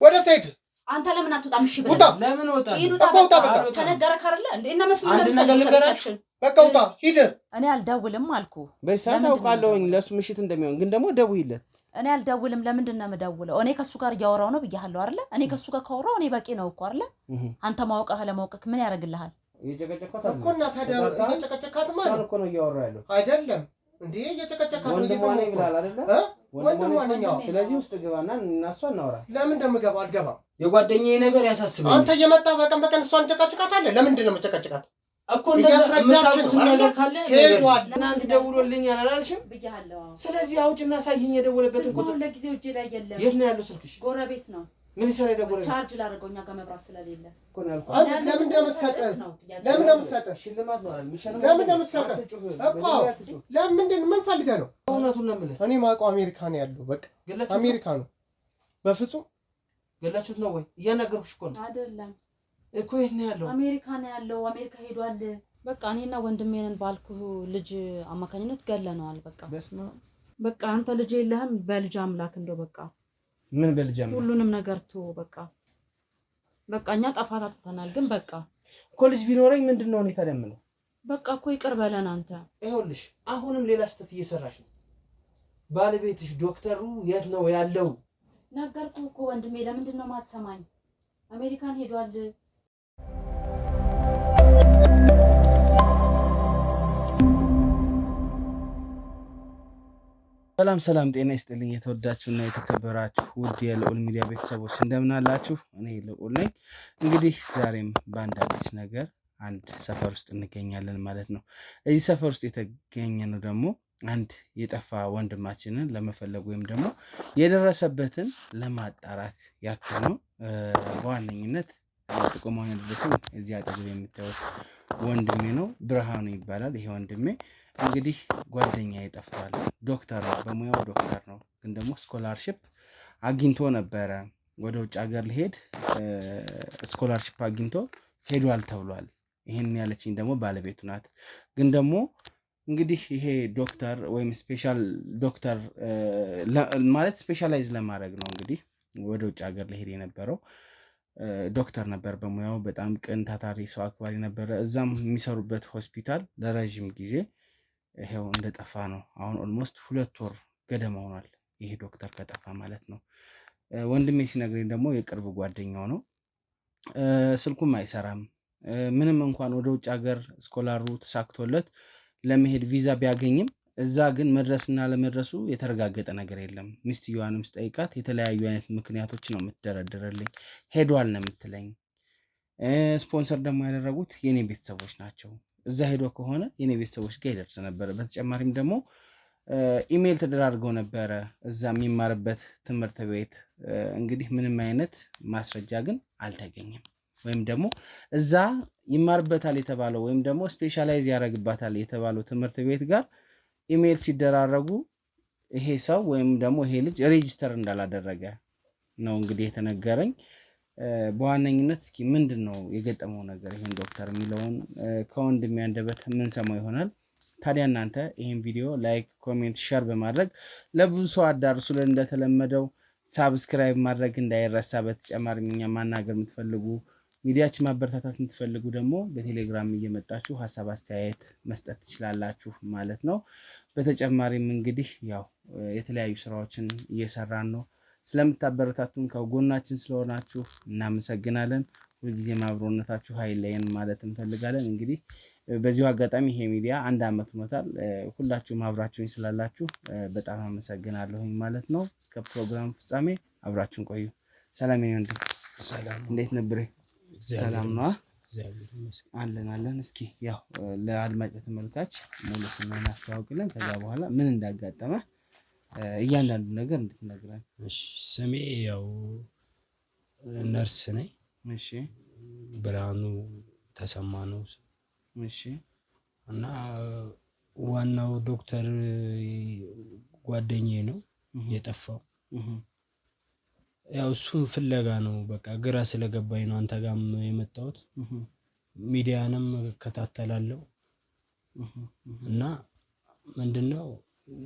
ወደ ሰይድ አንተ ለምን አትወጣም? እሺ ውጣ። ለምን ወጣ? ውጣ በቃ ተነገረክ አይደለ እንዴ? እና መስሎኝ አንድ ነገር ልንገራችሁ። በቃ ውጣ ሂድ። እኔ አልደውልም አልኩ። በሰዓት አውቃለሁኝ ለሱ ምሽት እንደሚሆን፣ ግን ደግሞ ደውይለት። እኔ አልደውልም። ለምንድን ነው የምደውለው? እኔ ከሱ ጋር እያወራው ነው ብያለሁ አይደለ? እኔ ከሱ ጋር ካወራው እኔ በቂ ነው እኮ አይደለ? አንተ ማውቀህ ለማውቀህ ምን ያደርግልሃል? እየጨቀጨካት እኮ እና ታዲያ እየጨቀጨካት ማለት እኮ ነው እያወራ ያለው አይደለም እንዴ? እየጨቀጨካት ነው ወንድሟ ይብላል አይደለ? ወንድሟ ነኝ። ስለዚህ ውስጥ ግባና እናሷ እናወራ። ለምን እንደምገባ አልገባም። የጓደኛዬ ነገር ያሳስበኛል። አንተ እየመጣህ በቀን በቀን እሷን ጨቀጭቃታለህ። ለምንድን ነው የምጨቀጭቃት? እኮ እንደዛ ነገር ካለ ሄዷል። እናንተ ደውሎልኛል አላልሽም? ብያለሁ። ስለዚህ አውጭና ሳይኝ የደወለበትን ቁጥር ለጊዜው እጄ ላይ የለም። የት ነው ያለው ስልክሽ? ጎረቤት ነው። ምን ይሰራ ደወለ? ቻርጅ ላደርገው እኛ ጋር መብራት ስለሌለ እኮ ነው ያልኩት። ለምን እንደምትሰጠህ ለምን እንደምትሰጠህ ሽልማት ነው አይደል? ለምን እንደምትሰጠህ እኮ ለምንድን ምን ፈልገህ ነው? እውነቱን ነው የምልህ። እኔ የማውቀው አሜሪካ ነው ያለው። በቃ አሜሪካ ነው። በፍጹም ገላችሁት ነው ወይ? እያናገርኩሽ እኮ ነው። አይደለም እኮ የት ነው ያለው? አሜሪካ ነው ያለው። አሜሪካ ሄዷል። በቃ እኔና ወንድሜ ነን ባልኩህ ልጅ አማካኝነት ገለነዋል። በቃ አንተ ልጅ የለህም። በልጅ አምላክ እንደው በቃ ምን በልጅ አምላክ ሁሉንም ነገር በቃ እኛ ጠፋት አጥተናል። ግን በቃ እኮ ልጅ ቢኖረኝ ምንድነው እኔ ታዲያ የምለው? በቃ እኮ ይቅር በለን አንተ። ይኸውልሽ አሁንም ሌላ ስህተት እየሰራሽ ነው። ባለቤትሽ ዶክተሩ የት ነው ያለው? ነገርኩህ እኮ ወንድሜ። ለምንድን ነው የማትሰማኝ? አሜሪካን ሄዷል። ሰላም ጤና ይስጥልኝ። የተወዳችሁና የተከበራችሁ ውድ የልዑል ሚዲያ ቤተሰቦች እንደምን አላችሁ? እኔ ልዑል ነኝ። እንግዲህ ዛሬም በአንድ አዲስ ነገር አንድ ሰፈር ውስጥ እንገኛለን ማለት ነው። እዚህ ሰፈር ውስጥ የተገኘነው ደግሞ አንድ የጠፋ ወንድማችንን ለመፈለግ ወይም ደግሞ የደረሰበትን ለማጣራት ያክል ነው። በዋነኝነት ጥቆማውን ያደረሰኝ እዚህ አጠገብ የምታዩት ወንድሜ ነው። ብርሃኑ ይባላል። ይሄ ወንድሜ እንግዲህ ጓደኛዬ ጠፍቷል። ዶክተር ነው፣ በሙያው ዶክተር ነው። ግን ደግሞ ስኮላርሺፕ አግኝቶ ነበረ ወደ ውጭ ሀገር ሊሄድ ስኮላርሺፕ አግኝቶ ሄዷል ተብሏል። ይሄን ያለችኝ ደግሞ ባለቤቱ ናት። ግን ደግሞ እንግዲህ ይሄ ዶክተር ወይም ስፔሻል ዶክተር ማለት ስፔሻላይዝ ለማድረግ ነው እንግዲህ ወደ ውጭ ሀገር ሊሄድ የነበረው ዶክተር ነበር። በሙያው በጣም ቅን ታታሪ ሰው አክባሪ ነበረ። እዛም የሚሰሩበት ሆስፒታል ለረዥም ጊዜ ይሄው እንደጠፋ ነው። አሁን ኦልሞስት 2 ወር ገደማ ሆኗል ይሄ ዶክተር ከጠፋ ማለት ነው። ወንድሜ ሲነግረኝ ደግሞ የቅርብ ጓደኛው ነው። ስልኩም አይሰራም። ምንም እንኳን ወደ ውጭ ሀገር ስኮላሩ ተሳክቶለት ለመሄድ ቪዛ ቢያገኝም እዛ ግን መድረስና ለመድረሱ የተረጋገጠ ነገር የለም። ሚስትየዋንም ስጠይቃት የተለያዩ አይነት ምክንያቶች ነው የምትደረድርልኝ። ሄዷል ነው የምትለኝ። ስፖንሰር ደግሞ ያደረጉት የኔ ቤተሰቦች ናቸው። እዛ ሄዶ ከሆነ የኔ ቤተሰቦች ጋር ይደርስ ነበረ። በተጨማሪም ደግሞ ኢሜል ተደራርገው ነበረ እዛ የሚማርበት ትምህርት ቤት። እንግዲህ ምንም አይነት ማስረጃ ግን አልተገኘም። ወይም ደግሞ እዛ ይማርበታል የተባለው ወይም ደግሞ ስፔሻላይዝ ያደርግባታል የተባለው ትምህርት ቤት ጋር ኢሜል ሲደራረጉ ይሄ ሰው ወይም ደግሞ ይሄ ልጅ ሬጂስተር እንዳላደረገ ነው እንግዲህ የተነገረኝ። በዋነኝነት እስኪ ምንድን ነው የገጠመው ነገር ይሄን ዶክተር የሚለውን ከወንድሜ አንደበት የምንሰማው ይሆናል። ታዲያ እናንተ ይሄን ቪዲዮ ላይክ፣ ኮሜንት፣ ሼር በማድረግ ለብዙ ሰው አዳርሱልን። እንደተለመደው ሳብስክራይብ ማድረግ እንዳይረሳ። በተጨማሪም እኛ ማናገር የምትፈልጉ ሚዲያችን ማበረታታት የምትፈልጉ ደግሞ በቴሌግራም እየመጣችሁ ሀሳብ አስተያየት መስጠት ትችላላችሁ ማለት ነው። በተጨማሪም እንግዲህ ያው የተለያዩ ስራዎችን እየሰራን ነው። ስለምታበረታቱን ከጎናችን ስለሆናችሁ እናመሰግናለን። ሁልጊዜ አብሮነታችሁ አይለየን ማለት እንፈልጋለን። እንግዲህ በዚሁ አጋጣሚ ይሄ ሚዲያ 1 ዓመት ሆኖታል። ሁላችሁም አብራችሁኝ ስላላችሁ በጣም አመሰግናለሁኝ ማለት ነው። እስከ ፕሮግራም ፍጻሜ አብራችሁን ቆዩ። ሰላም ይሁንልኝ። ሰላም፣ እንዴት ነብሬ? ሰላም ነው አለን። እስኪ ያው ለአድማጭ ተመልካች ሙሉ ስምህን አስተዋውቅልን። ከዛ በኋላ ምን እንዳጋጠመ እያንዳንዱ ነገር እንድትነግረን። እሺ፣ ስሜ ያው ነርስ ነኝ። እሺ፣ ብርሃኑ ተሰማ ነው። እሺ። እና ዋናው ዶክተር ጓደኛዬ ነው የጠፋው። ያው እሱን ፍለጋ ነው። በቃ ግራ ስለገባኝ ነው አንተ ጋርም የመጣሁት። ሚዲያንም እከታተላለሁ እና ምንድነው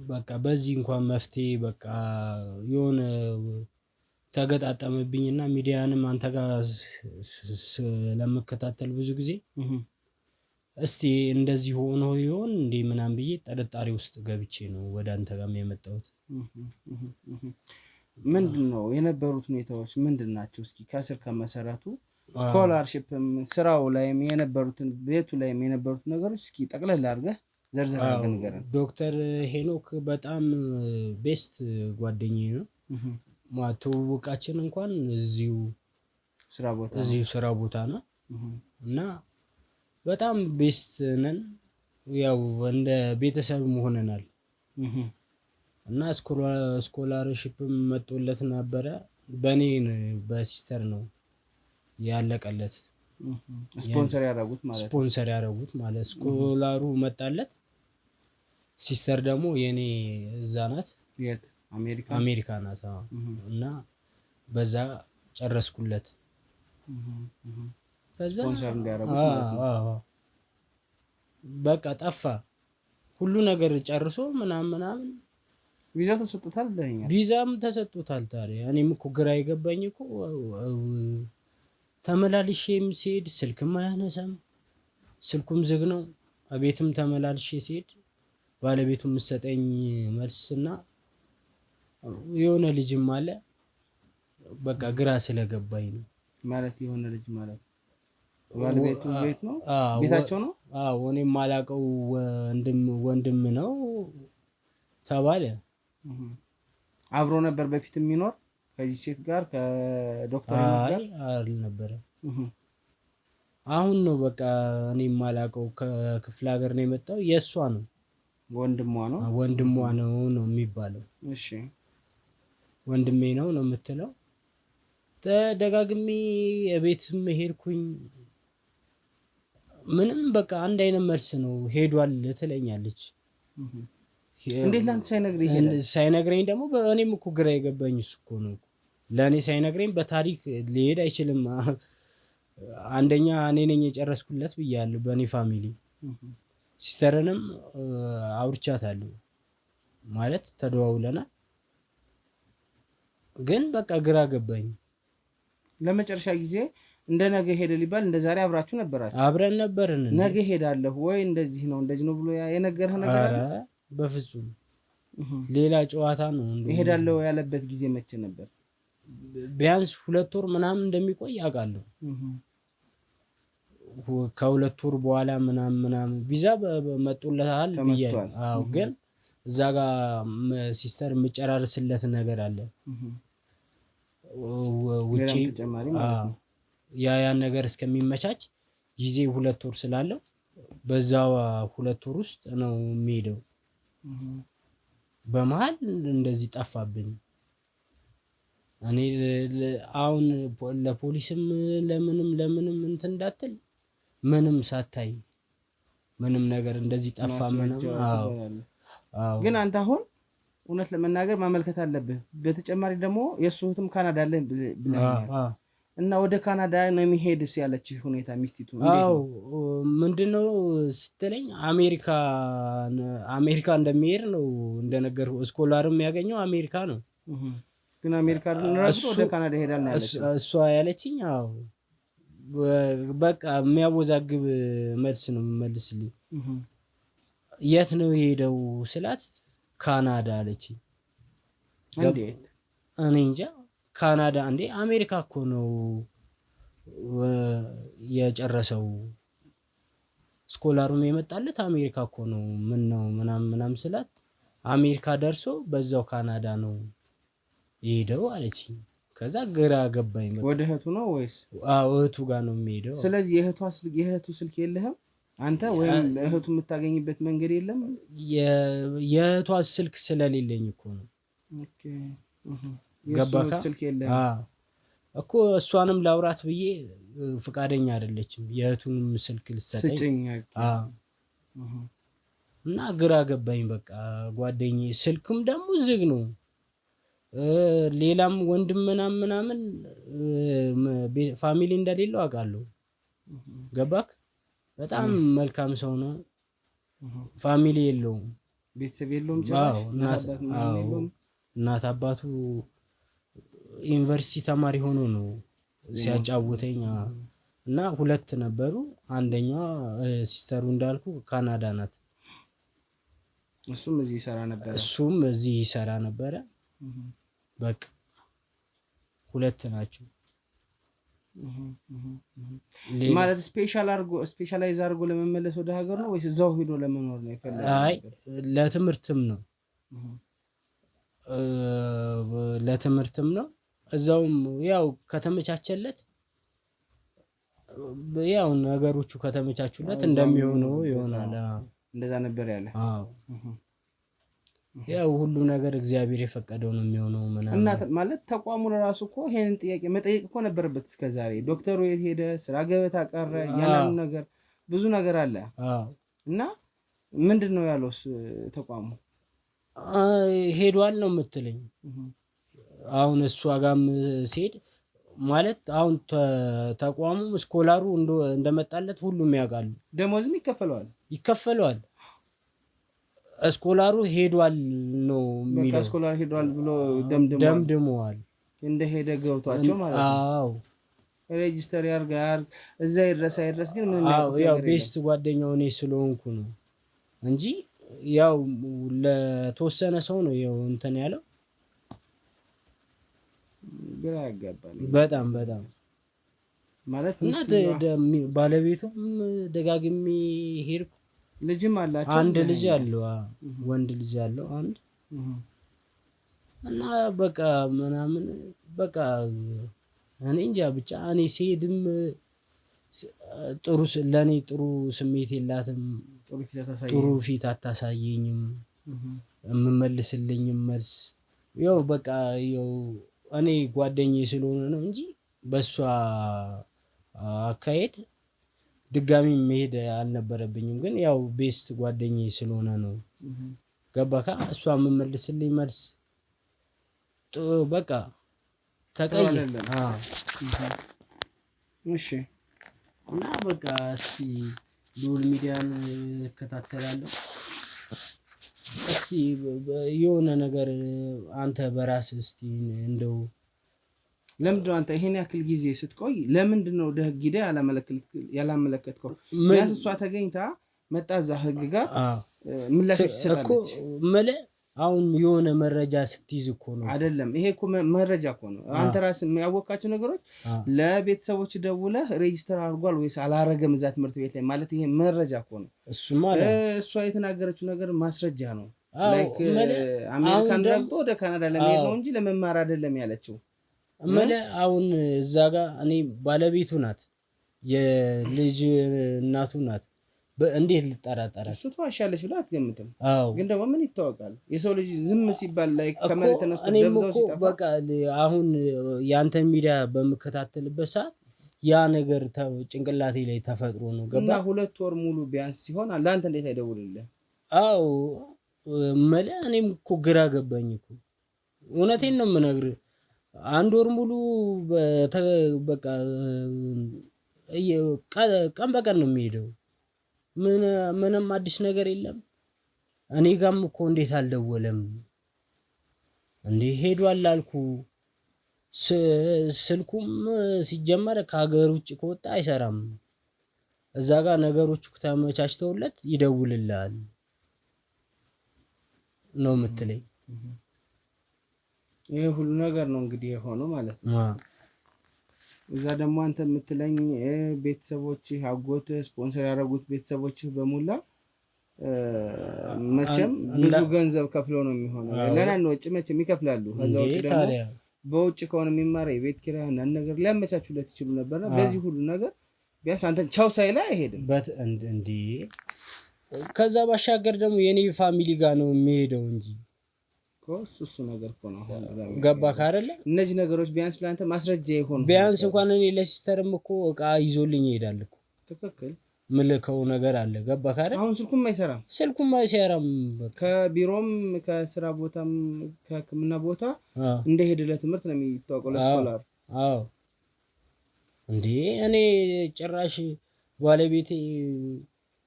በቃ በዚህ እንኳን መፍትሄ በቃ የሆነ ተገጣጠመብኝና ሚዲያንም አንተ ጋር ስለምከታተል ብዙ ጊዜ እስቲ እንደዚህ ሆኖ ይሆን እንዴ ምናምን ብዬ ጥርጣሬ ውስጥ ገብቼ ነው ወደ አንተ ጋር የመጣሁት። ምንድነው የነበሩት ሁኔታዎች ምንድናቸው? እስኪ ከስር ከመሰረቱ ስኮላርሺፕም ስራው ላይም የነበሩትን ቤቱ ላይም የነበሩት ነገሮች እስኪ ጠቅለል አድርገህ ዘርዘር አድርገህ ንገረን። ዶክተር ሄኖክ በጣም ቤስት ጓደኛዬ ነው። ትውውቃችን እንኳን እዚሁ ስራ ቦታ ነው እና በጣም ቤስት ነን። ያው እንደ ቤተሰብም ሆነናል እና ስኮላርሺፕም መጥቶለት ነበረ። በእኔ በሲስተር ነው ያለቀለት። ስፖንሰር ያደረጉት ማለት ስኮላሩ መጣለት። ሲስተር ደግሞ የኔ እዛ ናት፣ አሜሪካ ናት እና በዛ ጨረስኩለት። ከዛ በቃ ጠፋ ሁሉ ነገር ጨርሶ ምናምን ቪዛ ተሰጥቷል ብለኸኛል። ቪዛም ተሰጥቷል። ታዲያ እኔም እኮ ግራ የገባኝ እኮ ተመላልሼም ሲሄድ ስልክም አያነሳም፣ ስልኩም ዝግ ነው። አቤትም ተመላልሼ ሲሄድ ባለቤቱ የምትሰጠኝ መልስና የሆነ ልጅም አለ። በቃ ግራ ስለገባኝ ነው። ማለት የሆነ ልጅ ማለት ባለቤቱ ቤት ነው ቤታቸው ነው? አዎ እኔም የማላውቀው ወንድም ነው ተባለ። አብሮ ነበር በፊት የሚኖር ከዚህ ሴት ጋር ከዶክተር ጋር አልነበረም። አሁን ነው በቃ እኔ የማላውቀው ከክፍለ ሀገር ነው የመጣው። የእሷ ነው ወንድሟ ነው የሚባለው። እሺ ወንድሜ ነው የምትለው። ተደጋግሜ የቤትም ሄድኩኝ። ምንም በቃ አንድ አይነት መልስ ነው። ሄዷል ትለኛለች። እንዴት ላንተ ሳይነግረኝ ደግሞ እኔም እኮ ግራ የገባኝ እሱ እኮ ነው። ለእኔ ሳይነግረኝ በታሪክ ሊሄድ አይችልም። አንደኛ እኔ ነኝ የጨረስኩለት ብያለሁ በእኔ ፋሚሊ። ሲስተርንም አውርቻታለሁ ማለት ተደዋውለናል። ግን በቃ ግራ ገባኝ። ለመጨረሻ ጊዜ እንደ ነገ ሄደ ሊባል እንደ ዛሬ አብራችሁ ነበራችሁ? አብረን ነበርን። ነገ ሄዳለሁ ወይ እንደዚህ ነው ብሎ የነገርህ ነገር አለ? በፍጹም ሌላ ጨዋታ ነው። ሄዳለሁ ያለበት ጊዜ መቼ ነበር? ቢያንስ 2 ወር ምናምን እንደሚቆይ አውቃለሁ። ከ2 ወር በኋላ ምናምን ቪዛ መጥቶለታል ብያለሁ። አዎ ግን እዛ ጋር ሲስተር የምጨራርስለት ነገር አለ ውጪ። ያን ነገር እስከሚመቻች ጊዜ 2 ወር ስላለው በዛው 2 ወር ውስጥ ነው የሚሄደው። በመሃል እንደዚህ ጠፋብኝ። እኔ አሁን ለፖሊስም ለምንም እንትን እንዳትል ምንም ሳታይ ምንም ነገር እንደዚህ ጠፋ ምንም። አዎ ግን አንተ አሁን እውነት ለመናገር ማመልከት አለብህ። በተጨማሪ ደግሞ የእሱ እህትም ካናዳ አለ ብለኸኛል እና ወደ ካናዳ ነው የሚሄድስ ያለችህ ሁኔታ ሚስቲቱ? አዎ ምንድነው ስትለኝ አሜሪካ እንደሚሄድ ነው እንደነገርኩህ። ስኮላርም ያገኘው አሜሪካ ነው። ግን አሜሪካ ራሱ ወደ ካናዳ ሄዳል ያለችው እሷ ያለችኝ። አዎ በቃ የሚያወዛግብ መልስ ነው የምመልስልኝ። የት ነው የሄደው ስላት ካናዳ አለችኝ። እኔ እንጃ ካናዳ እንዴ አሜሪካ እኮ ነው የጨረሰው። ስኮላሩም የመጣለት አሜሪካ እኮ ነው። ምን ነው ምናምን ስላት አሜሪካ ደርሶ በዛው ካናዳ ነው የሄደው አለችኝ። ከዛ ግራ ገባኝ። ወደ እህቱ ነው ወይስ? አዎ እህቱ ጋር ነው የሚሄደው። ስለዚህ የእህቱ ስልክ የለህም አንተ? ወይም እህቱ የምታገኝበት መንገድ የለም? የእህቷ ስልክ ስለሌለኝ እኮ ነው። ኦኬ ገባካ? ስልክ የለህም እኮ እሷንም ላውራት ብዬ ፍቃደኛ አይደለችም። የእህቱንም ስልክ ልትሰጠኝ እና ግራ ገባኝ። በቃ ጓደኛዬ ስልክም ደግሞ ዝግ ነው። ሌላም ወንድም ምናምን ፋሚሊ እንደሌለው አውቃለሁ። ገባክ? በጣም መልካም ሰው ነው። ፋሚሊ የለውም፣ ቤተሰብ የለውም። እናት አባቱ ዩኒቨርሲቲ ተማሪ ሆኖ ነው ሲያጫውተኝ እና ሁለት ነበሩ። አንደኛዋ ሲስተሩ እንዳልኩ ካናዳ ናት። እሱም እዚህ ይሰራ ነበረ። በቃ ሁለት ናቸው ማለት ስፔሻላይዝ አድርጎ ለመመለስ ወደ ሀገር ነው ወይስ እዛው ሄዶ ለመኖር ነው የፈለገው? አይ ለትምህርትም ነው እዛውም ያው ከተመቻቸለት ያው ነገሮቹ ከተመቻቹለት እንደሚሆነው ይሆናል። እንደዛ ነበር ያለ። አዎ ያው ሁሉ ነገር እግዚአብሔር የፈቀደው ነው የሚሆነው ምናምን። እና ማለት ተቋሙ ለራሱ እኮ ይሄንን ጥያቄ መጠየቅ እኮ ነበረበት እስከዛሬ። ዶክተሩ የት ሄደ፣ ስራ ገበታ ቀረ፣ ያንኑ ነገር ብዙ ነገር አለ። እና ምንድነው ያለውስ ተቋሙ? ሄዷል ነው የምትለኝ? አሁን እሷ ጋርም ሲሄድ ማለት አሁን ተቋሙ ስኮላሩ እንደመጣለት ሁሉም ያውቃሉ። ደሞዝም ይከፈለዋል። ስኮላሩ ሄዷል ነው የሚለው። ስኮላር ሄዷል ብሎ ደምድመዋል። እንደሄደ ገብቷቸው ማለት ነው። አዎ ሬጂስተር ያርጋ እዛ ይድረስ ግን ምን ያው ቤስት ጓደኛው እኔ ስለሆንኩ ነው እንጂ ያው ለተወሰነ ሰው ነው ያው እንትን ያለው። ግራ ያጋባል በጣም ማለት እና ባለቤቱም ደጋግሜ ሄድኩ። ልጅም አላቸው። አንድ ልጅ አለው፣ ወንድ ልጅ አለው አንድ። እና በቃ ምናምን በቃ እኔ እንጃ ብቻ እኔ ሲሄድም ለእኔ ጥሩ ስሜት የላትም፣ ጥሩ ፊት አታሳየኝም። የምመልስልኝም መልስ ያው በቃ ያው እኔ ጓደኛዬ ስለሆነ ነው እንጂ በሷ አካሄድ ድጋሚ መሄድ አልነበረብኝም። ግን ያው ቤስት ጓደኛዬ ስለሆነ ነው። ገባካ? እሷ የምመልስልኝ መልስ በቃ ተቀየረ። እሺ። እና በቃ እስቲ ልዑል ሚዲያን እከታተላለሁ። እስቲ የሆነ ነገር አንተ በራስህ እስቲ እንደው ለምንድነው አንተ ይሄን ያክል ጊዜ ስትቆይ ለምንድነው ወደ ህግ ሄደህ ያላመለከትከው? ቢያንስ እሷ ተገኝታ መጣ እዛ ህግ ጋር ምላሽ ትሰጣለች እኮ። አሁን የሆነ መረጃ ስትይዝ እኮ ነው አይደለም? ይሄ እኮ መረጃ እኮ ነው። አንተ ራስህ የሚያወቃቸው ነገሮች ለቤተሰቦች ደውለህ ሬጂስተር አድርጓል ወይስ አላረገም እዛ ትምህርት ቤት ላይ ማለት ይሄ መረጃ እኮ ነው። እሱማ እሷ የተናገረችው ነገር ማስረጃ ነው። ላይክ አሜሪካን ረግጦ ወደ ካናዳ ለመሄድ ነው እንጂ ለመማር አይደለም ያለችው። አሁን እዛ ጋር እኔ ባለቤቱ ናት፣ የልጅ እናቱ ናት። እንዴት ልጠራጠራት? እሱ ተዋሻለች ብላ አትገምትም። ግን ደግሞ ምን ይታወቃል? የሰው ልጅ ዝም ሲባል ላይ ከመሬት ተነስቶ ደብዛው ሲጠፋ በቃ አሁን ያንተን ሚዲያ በምከታተልበት ሰዓት ያ ነገር ጭንቅላቴ ላይ ተፈጥሮ ነው። ገባ? እና 2 ወር ሙሉ ቢያንስ ሲሆን ለአንተ እንዴት አይደውልልህ? አዎ እኔም እኮ ግራ ገባኝ እኮ። እውነቴን ነው የምነግርህ። 1 ወር ሙሉ በቃ ቀን በቀን ነው የሚሄደው። ምንም አዲስ ነገር የለም። እኔ ጋርም እኮ እንዴት አልደወለም እንዴ? ሄዷል አልኩ። ስልኩም ሲጀመር ከሀገር ውጭ ከወጣ አይሰራም። እዛ ጋር ነገሮች ተመቻችተውለት ይደውልልሃል ነው የምትለኝ። ይሄ ሁሉ ነገር ነው እንግዲህ የሆነው ማለት ነው። እዛ ደግሞ አንተ የምትለኝ ቤተሰቦችህ አጎት ስፖንሰር ያደረጉት ቤተሰቦችህ በሙላ መቼም ብዙ ገንዘብ ከፍሎ ነው የሚሆነው። ለናን ወጪ መቼም ይከፍላሉ። ከዛ ውጭ ደግሞ በውጭ ከሆነ የሚማረው የቤት ኪራይ እና ነገር ሊያመቻቹለት ይችሉ ነበር። በዚህ ሁሉ ነገር ቢያንስ አንተን ቻው ሳይላ አይሄድም እንዴ። ከዛ ባሻገር ደግሞ የኔ ፋሚሊ ጋር ነው የሚሄደው እንጂ እሱ ነገር እኮ ነው። ገባህ አይደለ? እነዚህ ነገሮች ቢያንስ ለአንተ ማስረጃ ይሆን። ቢያንስ እንኳን እኔ ለሲስተርም እኮ እቃ ይዞልኝ ይሄዳል እኮ። ትክክል። ምልከው ነገር አለ። ገባህ አይደል? አሁን ስልኩም አይሰራም። ከቢሮም ከስራ ቦታም ከሕክምና ቦታ እንደሄደ ለትምህርት ነው የሚታወቀው ለስኮላር። አዎ እንዴ እኔ ጭራሽ ባለቤቴ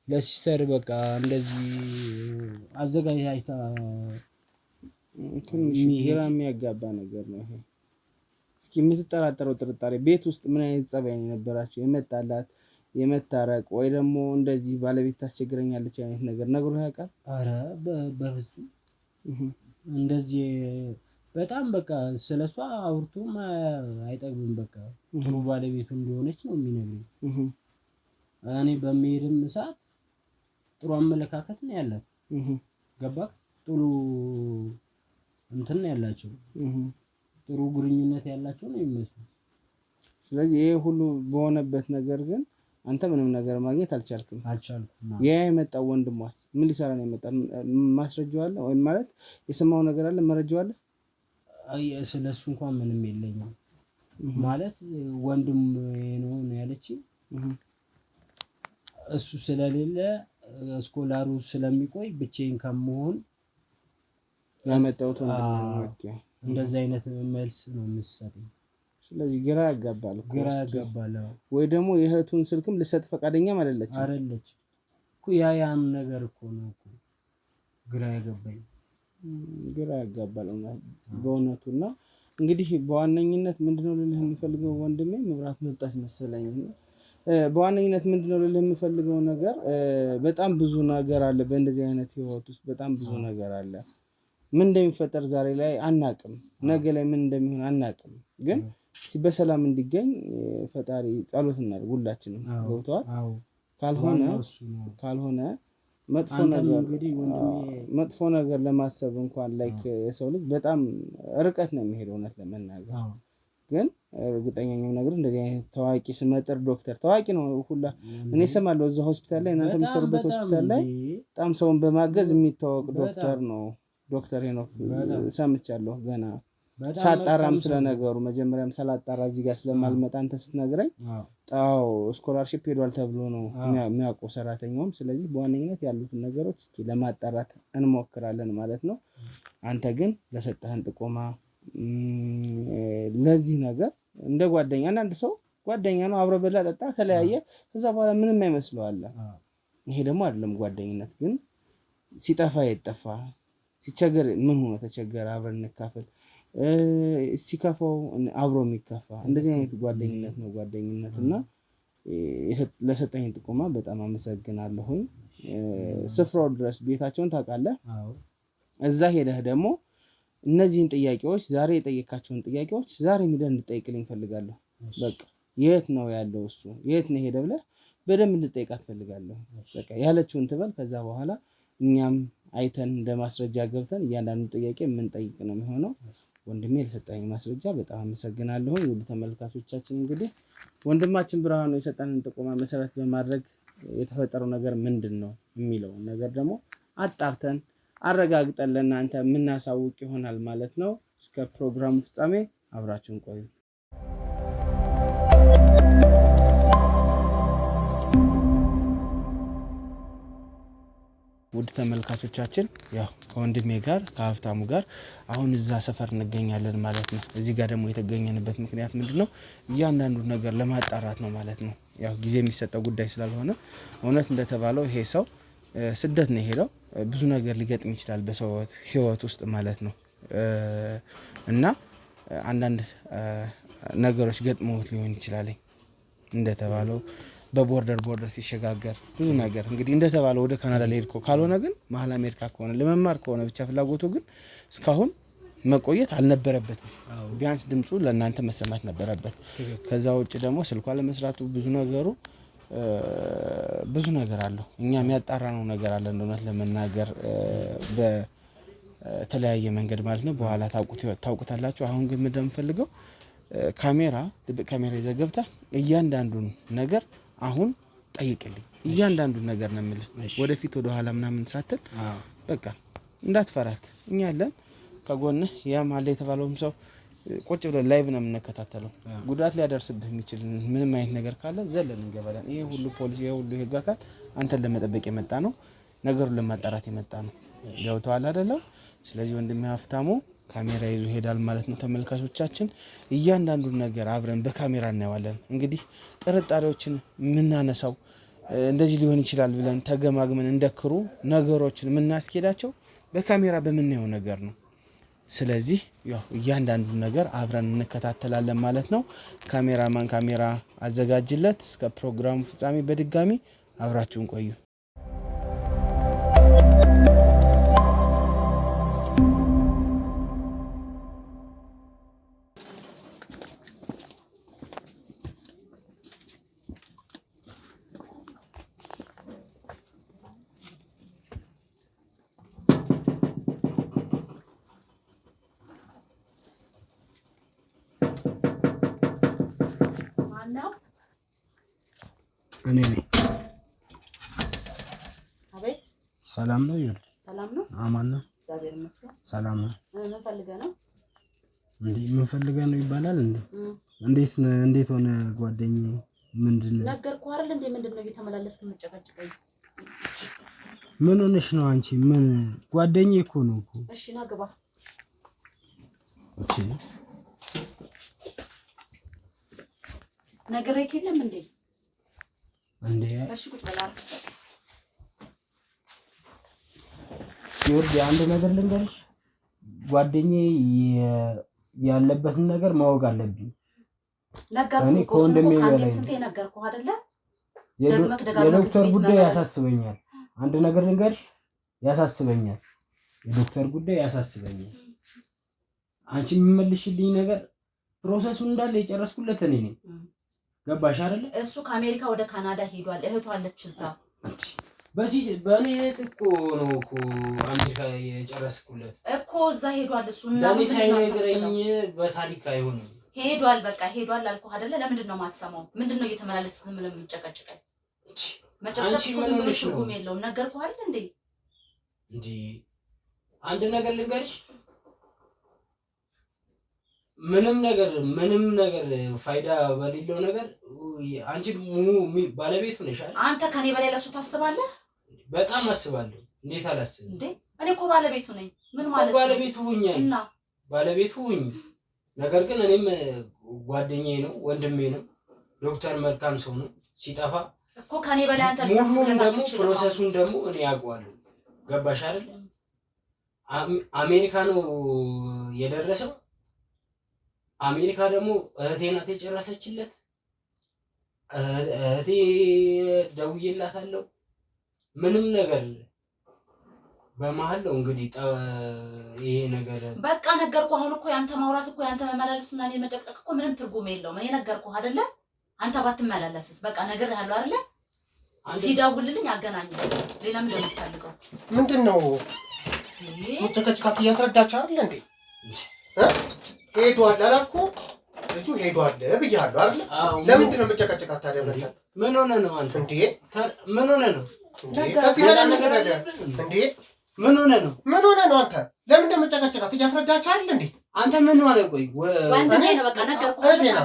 ለሲስተር በቃ እንደዚህ አዘጋጅታ ትንሽ ግራ የሚያጋባ ነገር ነው ይሄ። እስኪ የምትጠራጠረው ጥርጣሬ ቤት ውስጥ ምን አይነት ጸባይ ነው የነበራቸው? የመጣላት የመታረቅ ወይ ደግሞ እንደዚህ ባለቤት ታስቸግረኛለች አይነት ነገር ነግሮ ያውቃል? አረ በፍጹም እንደዚህ በጣም በቃ ስለሷ አውርቶም አይጠግብም። በቃ ጥሩ ባለቤቱ እንደሆነች ነው የሚነግረኝ። እኔ በሚሄድም ሰዓት ጥሩ አመለካከት ነው ያላት። ገባክ? ጥሩ እንትን ነው ያላቸው፣ ጥሩ ግንኙነት ያላቸው ነው የሚመስሉ። ስለዚህ ይሄ ሁሉ በሆነበት ነገር ግን አንተ ምንም ነገር ማግኘት አልቻልኩም። ያ የመጣው ወንድሟስ ምን ሊሰራ ነው የመጣ? ማስረጃው አለ ወይ ማለት የሰማው ነገር አለ? መረጃው አለ? ስለሱ እንኳን ምንም የለኝም ማለት ወንድም ነው ያለች። እሱ ስለሌለ ስኮላሩ ስለሚቆይ ብቻዬን ከመሆን ያመጣሁት ወንድም እንደዚህ አይነት መልስ ነው የምትሰጠኝ። ስለዚህ ግራ ያጋባል ወይ ደግሞ የእህቱን ስልክም ልሰጥ ፈቃደኛም አይደለች እኮ ያም ነገር እኮ ነው እኮ ግራ ያጋባኝ። ግራ ያጋባል በእውነቱና እንግዲህ በዋነኝነት ምንድነው ልልህ የምፈልገው ወንድሜ፣ መብራት መጣች መሰለኝ። በዋነኝነት ምንድነው ልልህ የምፈልገው ነገር በጣም ብዙ ነገር አለ በእንደዚህ አይነት ህይወት ውስጥ በጣም ብዙ ነገር አለ። ምን እንደሚፈጠር ዛሬ ላይ አናቅም፣ ነገ ላይ ምን እንደሚሆን አናቅም። ግን በሰላም እንዲገኝ ፈጣሪ ጸሎት እናድርግ ሁላችንም። ገብቶሃል? ካልሆነ መጥፎ ነገር ለማሰብ እንኳን ላይክ የሰው ልጅ በጣም ርቀት ነው የሚሄደው። እውነት ለመናገር ግን እርግጠኛው ነገር እንደዚህ አይነት ታዋቂ ስመጥር ዶክተር ታዋቂ ነው ሁላ እኔ እሰማለሁ እዛ ሆስፒታል ላይ እናንተ የምትሰሩበት ሆስፒታል ላይ በጣም ሰውን በማገዝ የሚታወቅ ዶክተር ነው። ዶክተር ሄኖክ ሰምቻለሁ ገና ሳጣራም ስለነገሩ መጀመሪያም ሳላጣራ እዚህ ጋር ስለማልመጣ አንተ ስትነግረኝ ስኮላርሺፕ ሄዷል ተብሎ ነው የሚያውቀው ሰራተኛውም። ስለዚህ በዋነኝነት ያሉትን ነገሮች እስኪ ለማጣራት እንሞክራለን ማለት ነው። አንተ ግን ለሰጠህን ጥቆማ ለዚህ ነገር እንደ ጓደኛ አንድ ሰው ጓደኛ ነው አብረ በላ ጠጣ ተለያየ ከዛ በኋላ ምንም አይመስለዋል። ይሄ ደግሞ አይደለም ጓደኝነት። ግን ሲጠፋ የጠፋ ሲቸገር ምን ሆኖ ተቸገረ አብረን እንካፈል፣ ሲከፋው አብሮ የሚከፋ እንደዚህ አይነት ጓደኝነት ነው ጓደኝነት። እና ለሰጠኝ ጥቆማ በጣም አመሰግናለሁኝ። ስፍራው ድረስ ቤታቸውን ታውቃለህ። እዛ ሄደህ ደግሞ እነዚህን ጥያቄዎች ዛሬ የጠየካቸውን ጥያቄዎች ዛሬ ሄደህ እንድጠይቅልኝ እፈልጋለሁ። በቃ የት ነው ያለው እሱ የት ነው ሄደ ብለህ በደንብ እንድጠይቃት እፈልጋለሁ። በቃ ያለችውን ትበል። ከዛ በኋላ እኛም አይተን እንደ ማስረጃ ገብተን እያንዳንዱ ጥያቄ የምንጠይቅ ነው የሚሆነው። ወንድሜ ለሰጠኝ ማስረጃ በጣም አመሰግናለሁ። ውድ ተመልካቾቻችን እንግዲህ ወንድማችን ብርሃኑ የሰጠንን ጥቆማ መሰረት በማድረግ የተፈጠረው ነገር ምንድን ነው የሚለው ነገር ደግሞ አጣርተን አረጋግጠን ለእናንተ የምናሳውቅ ይሆናል ማለት ነው። እስከ ፕሮግራሙ ፍጻሜ አብራችሁን ቆዩ። ውድ ተመልካቾቻችን ያው ከወንድሜ ጋር ከሀብታሙ ጋር አሁን እዛ ሰፈር እንገኛለን ማለት ነው። እዚህ ጋር ደግሞ የተገኘንበት ምክንያት ምንድነው? እያንዳንዱ ነገር ለማጣራት ነው ማለት ነው። ያው ጊዜ የሚሰጠው ጉዳይ ስላልሆነ እውነት እንደተባለው ይሄ ሰው ስደት ነው የሄደው። ብዙ ነገር ሊገጥም ይችላል በሰው ህይወት ውስጥ ማለት ነው። እና አንዳንድ ነገሮች ገጥመውት ሊሆን ይችላል እንደተባለው በቦርደር ሲሸጋገር ብዙ ነገር እንግዲህ እንደተባለው ወደ ካናዳ ሊሄድ ካልሆነ ግን መሀል አሜሪካ ከሆነ ለመማር ከሆነ ብቻ ፍላጎቱ ግን እስካሁን መቆየት አልነበረበትም። ቢያንስ ድምፁ ለእናንተ መሰማት ነበረበት። ከዛ ውጭ ደግሞ ስልኳ ለመስራቱ ብዙ ነገር አለው። እኛ የሚያጣራነው ነገር አለ እንደሆነት ለመናገር በተለያየ መንገድ ማለት ነው። በኋላ ታውቁታላችሁ። አሁን ግን እንደምፈልገው ድብቅ ካሜራ ይዘህ ገብተህ እያንዳንዱን ነገር አሁን ጠይቅልኝ። እያንዳንዱን ነገር ነው የምልህ። ወደፊት ወደ ኋላ ምናምን ሳትል በቃ እንዳትፈራት፣ እኛ አለን ከጎንህ። ያም አለ የተባለውም ሰው ቁጭ ብለን ላይቭ ነው የምንከታተለው። ጉዳት ሊያደርስብህ የሚችል ምንም አይነት ነገር ካለ ዘለን እንገባለን። ይሄ ሁሉ ፖሊስ ይሄ ሁሉ ህግ አካል አንተን ለመጠበቅ የመጣ ነው፣ ነገሩን ለማጣራት የመጣ ነው። ገብቶሃል አይደለም? ስለዚህ ወንድሜ ሀብታሙ ካሜራ ይዞ ሄዳል ማለት ነው። ተመልካቾቻችን እያንዳንዱን ነገር አብረን በካሜራ እናየዋለን። እንግዲህ ጥርጣሬዎችን የምናነሳው እንደዚህ ሊሆን ይችላል ብለን ተገማግመን እንደክሩ ነገሮችን የምናስኬዳቸው በካሜራ በምናየው ነገር ነው። ስለዚህ ያው እያንዳንዱን ነገር አብረን እንከታተላለን ማለት ነው። ካሜራማን ካሜራ አዘጋጅለት። እስከ ፕሮግራሙ ፍጻሜ በድጋሚ አብራችሁን ቆዩ። እኔ አቤት። ሰላም ነው ይሁን። ሰላም ነው። አማን ነው። እግዚአብሔር ይመስገን። ሰላም ነው። ምን ፈልገህ ነው? ምን ፈልገህ ነው ይባላል እንዴ? እንዴት ሆነ ጓደኛዬ? ምንድነው ነገርኩህ አይደል እንዴ? ምንድነው እየተመላለስክ የምትጨቀጭቀኝ? ምን ሆነሽ ነው አንቺ? ምን ጓደኛዬ እኮ ነው እኮ። እሺ ና ግባ። እሺ ነገርህ የለም እንዴ? እንዴ እሺ ቁጭ በላ። ይወርድ አንድ ነገር ልንገርሽ፣ ጓደኛዬ ያለበትን ነገር ማወቅ አለብኝ። ነገርኩህ እኮ ከአንዴም ስንቴ ነገርኩህ አይደለ? የዶክተር ጉዳይ ያሳስበኛል። አንድ ነገር ልንገርሽ፣ ያሳስበኛል። የዶክተር ጉዳይ ያሳስበኛል። አንቺ የሚመልሽልኝ ነገር ፕሮሰሱን እንዳለ የጨረስኩለት እኔ ነኝ። ገባሽ አይደለ? እሱ ከአሜሪካ ወደ ካናዳ ሄዷል። እህቱ አለች እዛ። በእኔ እህት እኮ ነው እኮ አሜሪካ የጨረስኩለት እኮ እዛ ሄዷል። እሱ እና ለኔ ሳይነግረኝ በታሪክ አይሆንም። ሄዷል፣ በቃ ሄዷል አልኩህ አይደለ? ለምንድን ነው የማትሰማው? ምንድን ነው እየተመላለስክ ዝም ብለህ የምትጨቀጭቀኝ? መጨቀጨቅ እኮ ዝም ብሎ ትርጉም የለውም። ነገርኩህ አይደል እንዴ? እንዴ አንድ ነገር ልንገርሽ፣ ምንም ነገር ፋይዳ በሌለው ነገር አንቺ ባለቤቱ ነሽ አይደል? አንተ ከኔ በላይ ለሱ ታስባለህ? በጣም አስባለሁ። እንዴት አላስብም እንዴ? እኔ እኮ ባለቤቱ ነኝ። ምን ማለት ነው? ባለቤቱ ሁኚ እና ባለቤቱ ሁኚ። ነገር ግን እኔም ጓደኛዬ ነው፣ ወንድሜ ነው። ዶክተር መልካም ሰው ነው። ሲጠፋ እኮ ከኔ በላይ አንተ ልታስብለት ደግሞ ፕሮሰሱን ደግሞ እኔ ያውቀዋለሁ። ገባሽ አይደል? አሜሪካ ነው የደረሰው። አሜሪካ ደግሞ እህቴ ናት የጨረሰችለት። እህቴ ደውዬላታለሁ። ምንም ነገር በመሀል ነው እንግዲህ ይሄ ነገር በቃ ነገርኩህ። አሁን እኮ ያንተ ማውራት እኮ ያንተ መመላለስና እኔ መጨቅጨቅ እኮ ምንም ትርጉም የለውም። እኔ ነገርኩህ አይደለ? አንተ ባትመላለስስ በቃ ነግሬሃለሁ አይደለ? ሲደውልልኝ አገናኝልኝ። ሌላ ምንድን ነው የምትፈልገው? ምንድነው ሙተከጭካት እያስረዳችሁ አይደል እንዴ? ሄዷል አላልኩህ? ልጁ ሄዷል ብያለሁ አይደል? ለምንድን ነው የምትጨቀጭቃት ታዲያ? ምን ሆነ ነው አንተ እንዴ? ምን ሆነ ነው ከዚህ በላይ ነገር አለ እንዴ? ምን ሆነ ነው አንተ? ለምን እንደምትጨቀጭቃት እያስረዳችሁ አይደል እንዴ? አንተ ምን ሆነ? ቆይ ወንድሜ ነው በቃ ነገርኩህ አይደል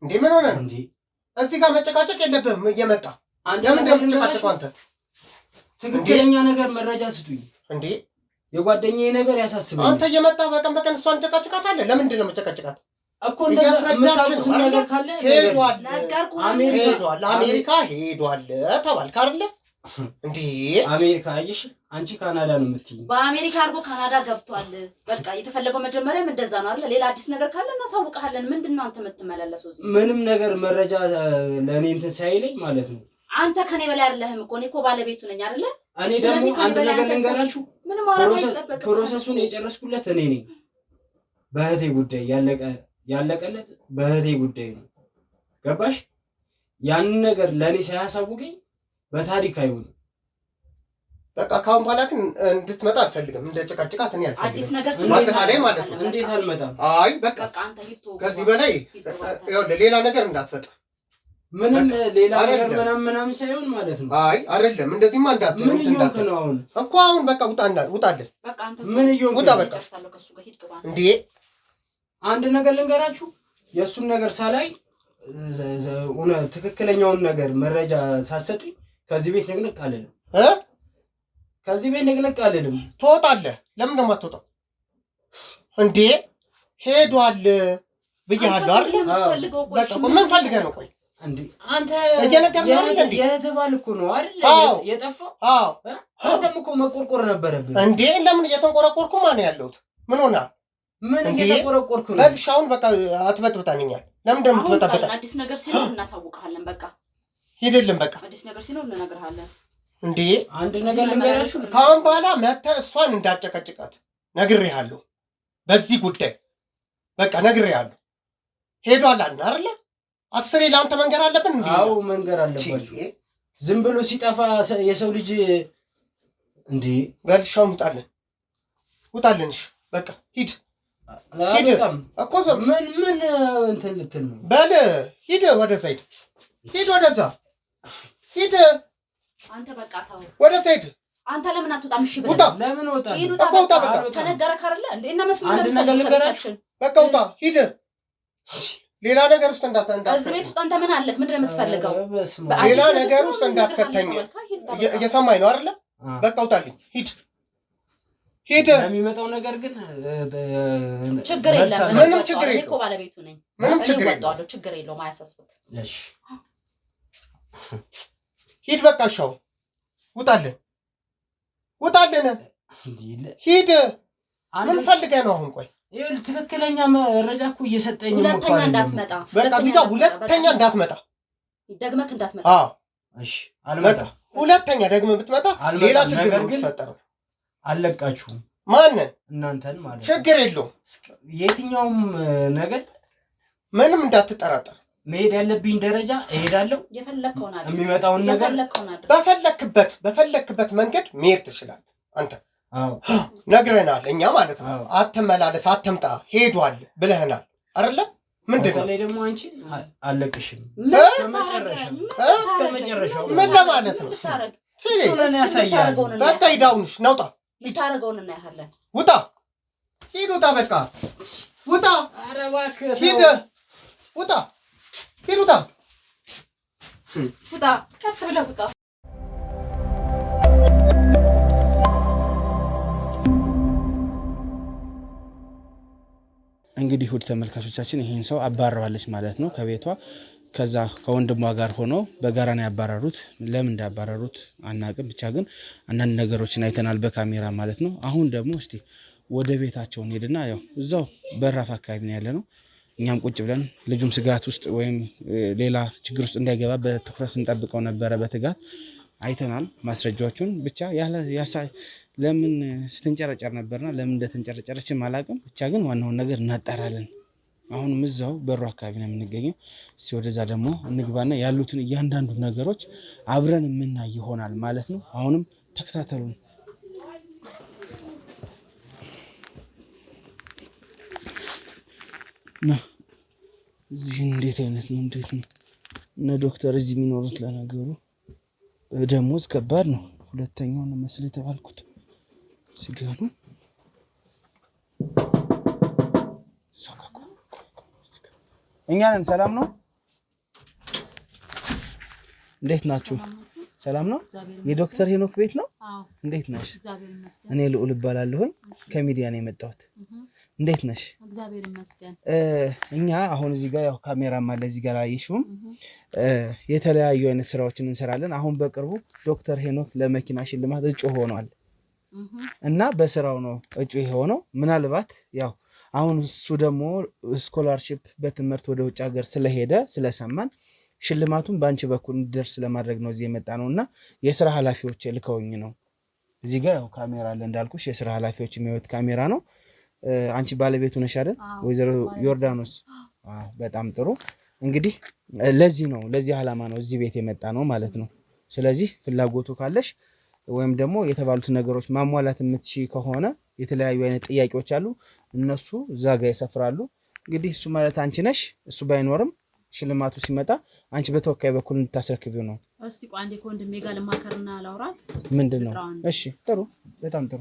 እንዴ? ምን ሆነ ነው እንዴ? እዚህ ጋር መጨቃጨቅ የለብህም እየመጣ ለምን እንደምትጨቃጨቀው አንተ? ትክክለኛ ነገር መረጃ ስጡኝ እንዴ? የጓደኛዬ ነገር ያሳስበኛል። አንተ እየመጣ በቀን በቀን እሷን ጨቃጭቃታለህ። ለምንድን ነው የምትጨቃጭቃት እኮ? እንደዛ ነገር ካለ ሄዷል፣ አሜሪካ ሄዷል ተባልክ አይደለ እንዴ? አሜሪካ አየሽ፣ አንቺ ካናዳ ነው የምትይኝ። በአሜሪካ አድርጎ ካናዳ ገብቷል። በቃ የተፈለገው መጀመሪያም እንደዛ ነው አይደለ? ሌላ አዲስ ነገር ካለ እናሳውቅሃለን። ምንድን ነው አንተ የምትመላለሰው እዚህ? ምንም ነገር መረጃ ለእኔ እንትን ሳይለኝ ማለት ነው። አንተ ከኔ በላይ አይደለህም እኮ። እኔ እኮ ባለቤቱ ነኝ አይደለ? እኔ ደግሞ አንድ ነገር ልንገራችሁ፣ ፕሮሰሱን የጨረስኩለት እኔ ነኝ። በእህቴ ጉዳይ ያለቀለት በእህቴ ጉዳይ ነው። ገባሽ? ያንን ነገር ለእኔ ሳያሳውቀኝ በታሪክ አይሆንም። በቃ ካሁን በኋላ ግን እንድትመጣ አልፈልግም። እንደ ጭቃጭቃት እኔ አልፈልግም። አዲስ ነገር ስለማጠቃላይ ማለት ነው። እንዴት አልመጣም? አይ በቃ አንተ ከዚህ በላይ ሌላ ነገር እንዳትፈጥር። ምንም ሌላ ነገር ምናምን ሳይሆን ማለት ነው። አይ አይደለም፣ እንደዚህማ እንዳትል ነው አሁን እኮ አሁን በቃ ውጣለን። በቃ አንተ ምን ይሁን ውጣ በቃ እንዴ። አንድ ነገር ልንገራችሁ፣ የእሱን ነገር ሳላይ ትክክለኛውን ነገር መረጃ ሳሰጡኝ ከዚህ ቤት ንቅንቅ አልልም። ከዚህ ቤት ንቅንቅ አልልም። ትወጣለህ። ለምን ነው የማትወጣው እንዴ? ሄዷል ብያለሁ አይደል? በቃ ምን ፈልገህ ነው? ቆይ እንዴ አንተ እየነገርኩህ አይደል እንዴ የተባለ እኮ ነው አይደል የጠፋው? አዎ አንተም እኮ መቆርቆር ነበረብህ እንዴ። ለምን እየተንቆረቆርኩ ማን ያለሁት? ምን ሆና ምን እየተቆረቆርኩ ነው? በልሻውን በቃ አትበጥብጣኝኛል። ለምን እንደምትበጣበጣ አዲስ ነገር ሲኖር እናሳውቅሃለን። በቃ ሂድልን። በቃ አዲስ ነገር ሲኖር እንነግርሃለን። እንዴ አንድ ነገር ልንገራችሁ፣ ካሁን በኋላ መተህ እሷን እንዳጨቀጭቃት ነግሬሃለሁ። በዚህ ጉዳይ በቃ ነግሬሃለሁ። ሄዷል አይደለ? 10 ለአንተ መንገር አለብን እንዴ? አዎ መንገር አለባችሁ። ዝም ብሎ ሲጠፋ የሰው ልጅ እንዴ በልሻው ውጣልን። እሺ በቃ ሂድ እኮ ምን እንትን ልትል ነው? በል ሂድ፣ ወደዛ ሂድ፣ ወደዛ ሂድ። አንተ በቃ ተው፣ ወደዛ ሂድ። አንተ ለምን አትወጣም? እሺ ውጣ። ለምን ወጣ? እኮ ውጣ። በቃ ተነገረክ አይደለ እንዴ? እና አንድ ነገር ልንገራችሁ። በቃ ውጣ፣ ሂድ። ሌላ ነገር ውስጥ እንዳትከተኝ። እዚህ ቤት ውስጥ አንተ ምን አለክ? ምንድን ነው የምትፈልገው? ሌላ ነገር ውስጥ እንዳትከተኝ። እየሰማኝ ነው አይደለ? በቃ ውጣልኝ። ሂድ። የሚመጣው ነገር ግን ችግር የለም። ምንም ችግር የለውም እኮ ባለቤቱ ነኝ። ምንም ችግር የለውም። ችግር የለውም። አያሳስብክ። እሺ ሂድ። በቃ ሻው ውጣልን። ሂድ። ምን ፈልገህ ነው አሁን? ቆይ ይኸውልህ ትክክለኛ መረጃ እኮ እየሰጠኝ ነው። ሁለተኛ እንዳትመጣ። በቃ እዚህ ጋር ሁለተኛ እንዳትመጣ። ደግመህ እንዳትመጣ። አዎ እሺ። አልመጣም። ሁለተኛ ደግመህ ብትመጣ ሌላ ችግር ነው የሚፈጠረው። አለቃችሁም ማንን? እናንተን ማለት። ችግር የለውም። የትኛውም ነገር ምንም እንዳትጠራጠር። መሄድ ያለብኝ ደረጃ እሄዳለሁ። የፈለከውን አይደል? የሚመጣውን ነገር በፈለክበት መንገድ መሄድ ትችላለህ አንተ። አዎ ነግረናል እኛ ማለት ነው። አትመላለስ፣ አትምጣ፣ ሄዷል ብለህናል አይደለ? ምንድን ነው ደግሞ አንቺ አለቅሽም እስከመጨረሻው ምን ለማለት ነው? ስለኔ ያሳያል። በቃ ሂዳውንሽ ነውጣ ልታረገውን እናያለን። ውጣ፣ ሂድ፣ ውጣ፣ በቃ ውጣ። ኧረ እባክህ ሂድ፣ ውጣ፣ ሂድ፣ ውጣ፣ ውጣ፣ ከፍ ብለህ ውጣ። እንግዲህ ውድ ተመልካቾቻችን ይሄን ሰው አባረዋለች ማለት ነው ከቤቷ። ከዛ ከወንድሟ ጋር ሆኖ በጋራ ነው ያባረሩት። ለምን እንዳባረሩት አናቅም፣ ብቻ ግን አንዳንድ ነገሮችን አይተናል በካሜራ ማለት ነው። አሁን ደግሞ እስቲ ወደ ቤታቸው እንሄድና ያው እዛው በራፍ አካባቢ ነው ያለ ነው። እኛም ቁጭ ብለን ልጁም ስጋት ውስጥ ወይም ሌላ ችግር ውስጥ እንዳይገባ በትኩረት ስንጠብቀው ነበረ። በትጋት አይተናል ማስረጃዎቹን። ብቻ ለምን ስትንጨረጨር ነበርና ለምን እንደተንጨረጨረችም አላቅም። ብቻ ግን ዋናውን ነገር እናጣራለን። አሁንም እዛው በሩ አካባቢ ነው የምንገኘው። እስቲ ወደዛ ደግሞ እንግባና ያሉትን እያንዳንዱ ነገሮች አብረን የምናይ ይሆናል ማለት ነው። አሁንም ተከታተሉን። እዚህ እንዴት አይነት ነው? እንዴት ነው እነ ዶክተር እዚህ የሚኖሩት? ለነገሩ ደሞዝ ከባድ ነው። ሁለተኛው ነው መስል የተባልኩት ሲገኑ እኛ ነን። ሰላም ነው? እንዴት ናችሁ? ሰላም ነው? የዶክተር ሄኖክ ቤት ነው? እንዴት ነሽ? እኔ ልዑል እባላለሁኝ ከሚዲያ ነው የመጣሁት። እንዴት ነሽ? እግዚአብሔር ይመስገን። እኛ አሁን እዚህ ጋር ያው ካሜራም አለ እዚህ ጋር አየሽውም፣ የተለያዩ አይነት ስራዎችን እንሰራለን። አሁን በቅርቡ ዶክተር ሄኖክ ለመኪና ሽልማት እጩ ሆኗል እና በስራው ነው እጩ የሆነው። ምናልባት ያው አሁን እሱ ደግሞ ስኮላርሺፕ በትምህርት ወደ ውጭ ሀገር ስለሄደ ስለሰማን ሽልማቱን በአንቺ በኩል እንዲደርስ ለማድረግ ነው እዚህ የመጣ ነው እና የስራ ኃላፊዎች ልከውኝ ነው። እዚህ ጋር ያው ካሜራ አለ እንዳልኩሽ፣ የስራ ኃላፊዎች የሚወት ካሜራ ነው። አንቺ ባለቤቱ ነሽ አይደል? ወይዘሮ ዮርዳኖስ። በጣም ጥሩ። እንግዲህ ለዚህ ዓላማ ነው እዚህ ቤት የመጣ ነው ማለት ነው። ስለዚህ ፍላጎቱ ካለሽ ወይም ደግሞ የተባሉት ነገሮች ማሟላት የምትችይ ከሆነ የተለያዩ አይነት ጥያቄዎች አሉ፣ እነሱ እዛ ጋር ይሰፍራሉ። እንግዲህ እሱ ማለት አንቺ ነሽ። እሱ ባይኖርም ሽልማቱ ሲመጣ አንቺ በተወካይ በኩል እንድታስረክቢው ነው። እስቲ ቆይ አንዴ ከወንድሜ ጋር ልማከርና ላውራት። ምንድን ነው? እሺ ጥሩ፣ በጣም ጥሩ።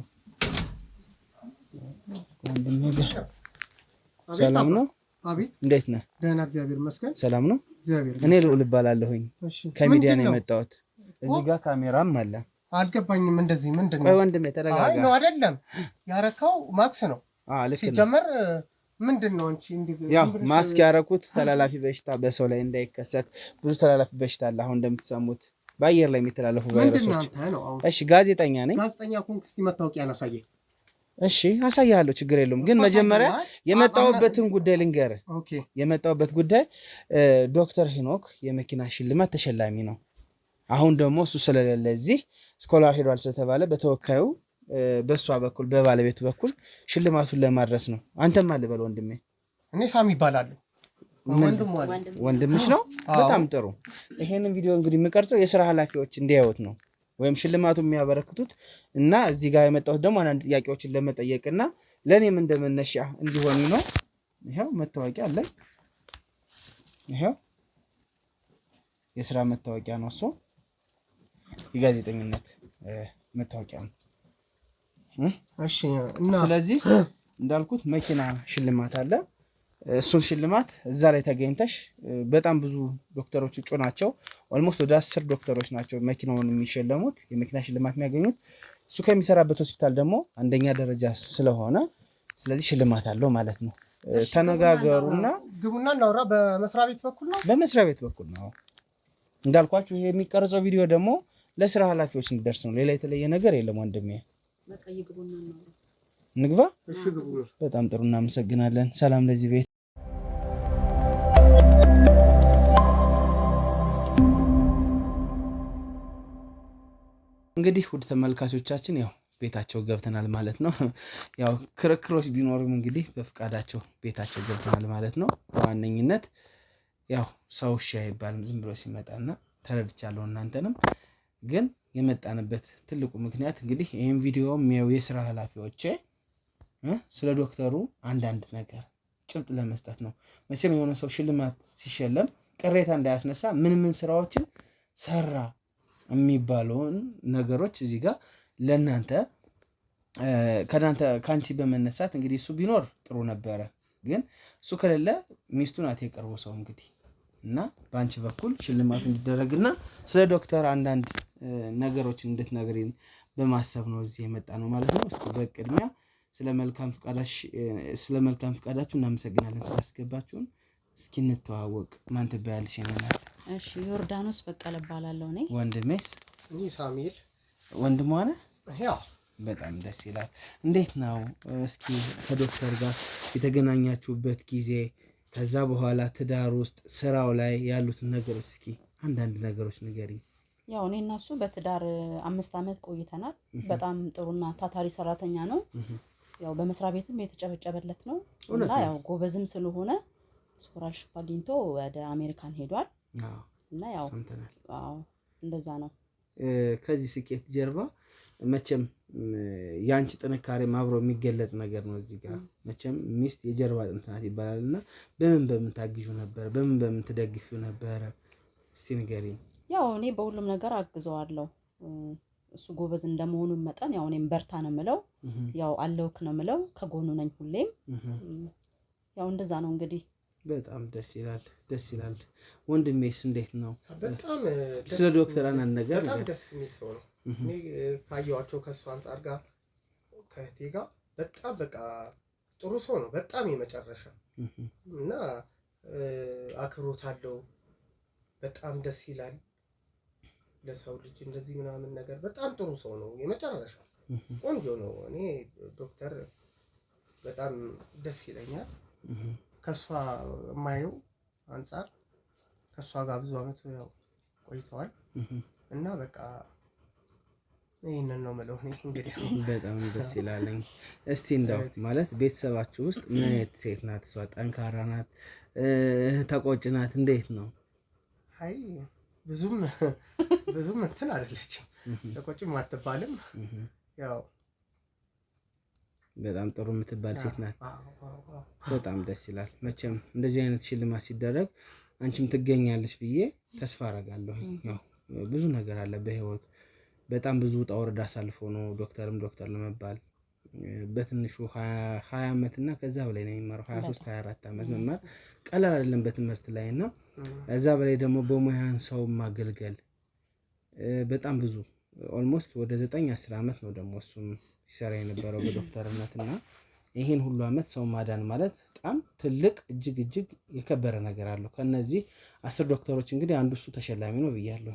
ወንድሜ ጋር ሰላም ነው? አቤት። እንዴት ነህ? ደህና እግዚአብሔር ይመስገን። ሰላም ነው? እግዚአብሔር እኔ ልዑል እባላለሁኝ ከሚዲያ ነው የመጣሁት። እዚህ ጋር ካሜራም አለ። አልገባኝም። እንደዚህ ምንድን ነው? ቆይ ወንድሜ ተረጋጋ። አይ ነው አይደለም፣ ያረካው ማክስ ነው። ሲጀመር ምንድነው አንቺ እንዴ? ያው ማስክ ያደረኩት ተላላፊ በሽታ በሰው ላይ እንዳይከሰት። ብዙ ተላላፊ በሽታ አለ አሁን እንደምትሰሙት በአየር ላይ የሚተላለፉ ቫይረሶች። እሺ ጋዜጠኛ ነኝ። ጋዜጠኛ ኮንክ እስቲ መታወቂያ አሳየኝ። እሺ አሳያለሁ፣ ችግር የለውም። ግን መጀመሪያ የመጣሁበትን ጉዳይ ልንገርህ። የመጣሁበት ጉዳይ ዶክተር ሄኖክ የመኪና ሽልማት ተሸላሚ ነው። አሁን ደግሞ እሱ ስለሌለ እዚህ ስኮላር ሄዷል ስለተባለ በተወካዩ በእሷ በኩል በባለቤቱ በኩል ሽልማቱን ለማድረስ ነው። አንተም አልበል ወንድሜ። እኔ ሳሚ ይባላሉ። ወንድምሽ ነው? በጣም ጥሩ። ይሄንን ቪዲዮ እንግዲህ የምቀርጸው የስራ ኃላፊዎች እንዲያዩት ነው ወይም ሽልማቱ የሚያበረክቱት እና እዚህ ጋር የመጣሁት ደግሞ አንዳንድ ጥያቄዎችን ለመጠየቅና ለእኔም እንደመነሻ እንዲሆኑ ነው። ይኸው መታወቂያ አለኝ። ይኸው የስራ መታወቂያ ነው። እሱ የጋዜጠኝነት መታወቂያ ነው። እሺ እና ስለዚህ እንዳልኩት መኪና ሽልማት አለ። እሱን ሽልማት እዛ ላይ ተገኝተሽ በጣም ብዙ ዶክተሮች እጩ ናቸው። ኦልሞስት ወደ 10 ዶክተሮች ናቸው መኪናውን የሚሸለሙት የመኪና ሽልማት የሚያገኙት። እሱ ከሚሰራበት ሆስፒታል ደግሞ አንደኛ ደረጃ ስለሆነ ስለዚህ ሽልማት አለው ማለት ነው። ተነጋገሩና ግቡና እናውራ። በመስሪያ ቤት በኩል ነው። በመስሪያ ቤት በኩል ነው እንዳልኳችሁ። ይሄ የሚቀርጸው ቪዲዮ ደግሞ ለስራ ኃላፊዎች እንዲደርስ ነው። ሌላ የተለየ ነገር የለም ወንድሜ። እንግባ። እሺ ግቡ። በጣም ጥሩ እናመሰግናለን። ሰላም ለዚህ ቤት። እንግዲህ ውድ ተመልካቾቻችን ያው ቤታቸው ገብተናል ማለት ነው። ያው ክርክሮች ቢኖርም እንግዲህ በፍቃዳቸው ቤታቸው ገብተናል ማለት ነው። በዋነኝነት ያው ሰው እሺ አይባልም ዝም ብሎ ሲመጣና ተረድቻለሁ። እናንተንም ግን የመጣንበት ትልቁ ምክንያት እንግዲህ ይህን ቪዲዮ የሚያዩ የስራ ኃላፊዎቼ ስለ ዶክተሩ አንዳንድ ነገር ጭብጥ ለመስጠት ነው። መቼም የሆነ ሰው ሽልማት ሲሸለም ቅሬታ እንዳያስነሳ ምን ምን ስራዎችን ሰራ የሚባለውን ነገሮች እዚህ ጋር ለእናንተ ከአንቺ በመነሳት እንግዲህ እሱ ቢኖር ጥሩ ነበረ፣ ግን እሱ ከሌለ ሚስቱ ናት የቀርቦ ሰው እንግዲህ እና በአንቺ በኩል ሽልማቱ እንዲደረግና ስለ ዶክተር አንዳንድ ነገሮችን እንድትነግሪን በማሰብ ነው እዚህ የመጣ ነው ማለት ነው። እስኪ በቅድሚያ ስለ መልካም ፍቃዳችሁ እናመሰግናለን ስላስገባችሁን። እስኪ እንተዋወቅ። ማን ትባያለሽ? እናት። እሺ ዮርዳኖስ በቀለ እባላለሁ ነኝ። ወንድሜስ? እኔ ሳሙኤል። ወንድሟ ነህ? ያው በጣም ደስ ይላል። እንዴት ነው እስኪ ከዶክተር ጋር የተገናኛችሁበት ጊዜ፣ ከዛ በኋላ ትዳር ውስጥ ስራው ላይ ያሉትን ነገሮች እስኪ አንዳንድ ነገሮች ንገሪኝ። ያው እኔ እና እሱ በትዳር 5 ዓመት ቆይተናል። በጣም ጥሩና ታታሪ ሰራተኛ ነው። ያው በመስሪያ ቤትም የተጨበጨበለት ነው እና ያው ጎበዝም ስለሆነ ስኮላርሺፕ አግኝቶ ወደ አሜሪካን ሄዷል እና ያው እንደዛ ነው። ከዚህ ስኬት ጀርባ መቼም ያንቺ ጥንካሬ አብሮ የሚገለጽ ነገር ነው። እዚህ ጋር መቼም ሚስት የጀርባ አጥንት ናት ይባላልና በምን ታግዡ ነበር? በምን ትደግፊው ነበር? እስቲ ንገሪኝ። ያው እኔ በሁሉም ነገር አግዘዋለሁ። እሱ ጎበዝ እንደመሆኑ መጠን ያው እኔም በርታ ነው የምለው፣ ያው አለውክ ነው የምለው፣ ከጎኑ ነኝ ሁሌም። ያው እንደዛ ነው እንግዲህ። በጣም ደስ ይላል። ወንድሜስ እንዴት ነው? በጣም ስለ ዶክተር አንድ ነገር በጣም ደስ የሚል ሰው ነው። እኔ ካየኋቸው ከእሱ አንጻር ጋር ከእህቴ ጋር በጣም በቃ ጥሩ ሰው ነው። በጣም የመጨረሻ እና አክብሮት አለው። በጣም ደስ ይላል። ለሰው ልጅ እንደዚህ ምናምን ነገር በጣም ጥሩ ሰው ነው። የመጨረሻ ቆንጆ ነው። እኔ ዶክተር በጣም ደስ ይለኛል። ከሷ የማየው አንጻር ከሷ ጋር ብዙ አመት ያው ቆይተዋል እና በቃ ይሄንን ነው የምለው እኔ እንግዲህ። በጣም ደስ ይላለኝ። እስቲ እንዳው ማለት ቤተሰባችሁ ውስጥ ምን አይነት ሴት ናት እሷ? ጠንካራ ናት? ተቆጭ ናት? እንዴት ነው? አይ ብዙም እንትን አይደለችም። ተቆጭም አትባልም። ያው በጣም ጥሩ የምትባል ሴት ናት። በጣም ደስ ይላል። መቼም እንደዚህ አይነት ሽልማት ሲደረግ አንቺም ትገኛለሽ ብዬ ተስፋ አደርጋለሁ። ያው ብዙ ነገር አለ በህይወት በጣም ብዙ ውጣ ውረድ አሳልፎ ነው ዶክተር ለመባል በትንሹ 20 ዓመት እና ከዛ በላይ ነው የሚማረው። 23 24 ዓመት መማር ቀላል አይደለም በትምህርት ላይ እና ከዛ በላይ ደግሞ በሙያን ሰው ማገልገል በጣም ብዙ ኦልሞስት ወደ 9-10 ዓመት ነው ደግሞ እሱም ሲሰራ የነበረው በዶክተርነት እና ይሄን ሁሉ ዓመት ሰው ማዳን ማለት በጣም ትልቅ እጅግ የከበረ ነገር አለው። ከነዚህ 10 ዶክተሮች እንግዲህ አንዱ እሱ ተሸላሚ ነው ብያለሁ።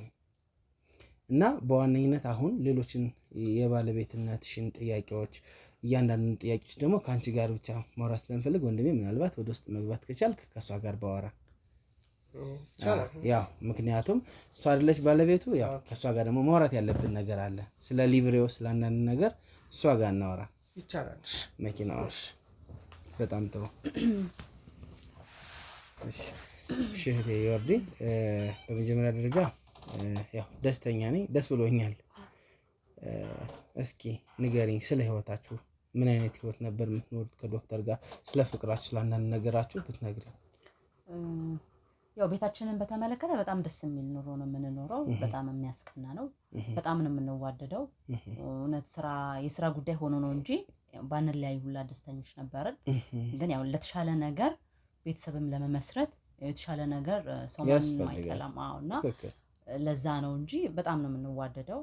እና በዋነኝነት አሁን ሌሎችን የባለቤትነትሽን ጥያቄዎች እያንዳንዱን ጥያቄዎች ደግሞ ከአንቺ ጋር ብቻ ማውራት ስለምፈልግ ወንድሜ ምናልባት ወደ ውስጥ መግባት ከቻልክ ከእሷ ጋር ባወራ ያው ምክንያቱም እሷ አይደለች ባለቤቱ። ያው ከእሷ ጋር ደግሞ ማውራት ያለብን ነገር አለ። ስለ ሊብሬው ስለ አንዳንድ ነገር እሷ ጋር እናወራ ይቻላል። መኪናዎች በጣም ጥሩ። እሺ እህቴ ዮርዲ በመጀመሪያ ደረጃ ያው ደስተኛ ነኝ፣ ደስ ብሎኛል። እስኪ ንገሪኝ ስለ ህይወታችሁ። ምን አይነት ህይወት ነበር የምትኖሩት ከዶክተር ጋር? ስለ ፍቅራችሁ፣ ስለ አንዳንድ ነገራችሁ ብትነግሪኝ። ያው ቤታችንን በተመለከተ በጣም ደስ የሚል ኑሮ ነው የምንኖረው። በጣም የሚያስቀና ነው። በጣም ነው የምንዋደደው። እውነት የስራ ጉዳይ ሆኖ ነው እንጂ ባንለያይ ሁላ ደስተኞች ነበርን። ግን ያው ለተሻለ ነገር ቤተሰብም ለመመስረት የተሻለ ነገር ሰው ማንም አይጠላም። እና ለዛ ነው እንጂ በጣም ነው የምንዋደደው።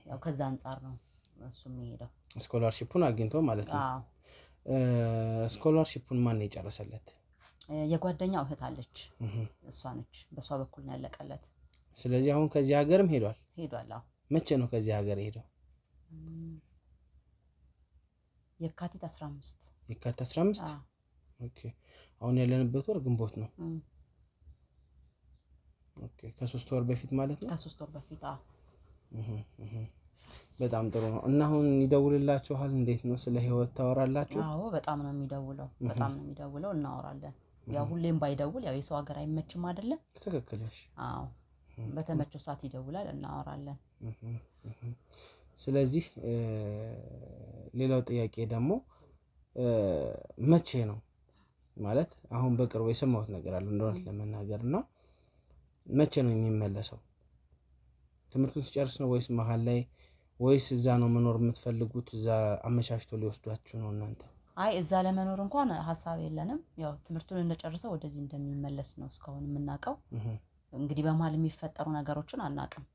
ያው ከዛ አንፃር ነው እሱ የሚሄደው። ስኮላርሺፑን አግኝቶ ማለት ነው። ስኮላርሺፑን ማን የጨረሰለት? የጓደኛው እህት አለች፣ እሷ ነች። በሷ በኩል ነው ያለቀለት። ስለዚህ አሁን ከዚህ ሀገርም ሄዷል። አዎ። መቼ ነው ከዚህ ሀገር ሄደው? የካቲት 15። የካቲት 15? ኦኬ። አሁን ያለንበት ወር ግንቦት ነው። ኦኬ። ከ3 ወር በፊት ማለት ነው። ከ3 ወር በፊት። አዎ። በጣም ጥሩ ነው። እና አሁን ይደውልላችኋል? እንዴት ነው? ስለ ህይወት ታወራላችሁ? አዎ፣ በጣም ነው የሚደውለው። እናወራለን። ያው ሁሌም ባይደውል ያው የሰው ሀገር አይመችም አይደለ? ትክክል ነሽ። አዎ፣ በተመቸው ሰዓት ይደውላል፣ እናወራለን። ስለዚህ ሌላው ጥያቄ ደግሞ መቼ ነው ማለት አሁን በቅርቡ የሰማሁት ነገር አለ እንደሆነ ለመናገር እና መቼ ነው የሚመለሰው? ትምህርቱን ሲጨርስ ነው ወይስ መሀል ላይ ወይስ እዛ ነው መኖር የምትፈልጉት? እዛ አመቻችቶ ሊወስዷችሁ ነው እናንተ? አይ እዛ ለመኖር እንኳን ሀሳብ የለንም። ያው ትምህርቱን እንደጨርሰው ወደዚህ እንደሚመለስ ነው እስካሁን የምናውቀው። እንግዲህ በመሀል የሚፈጠሩ ነገሮችን አናውቅም።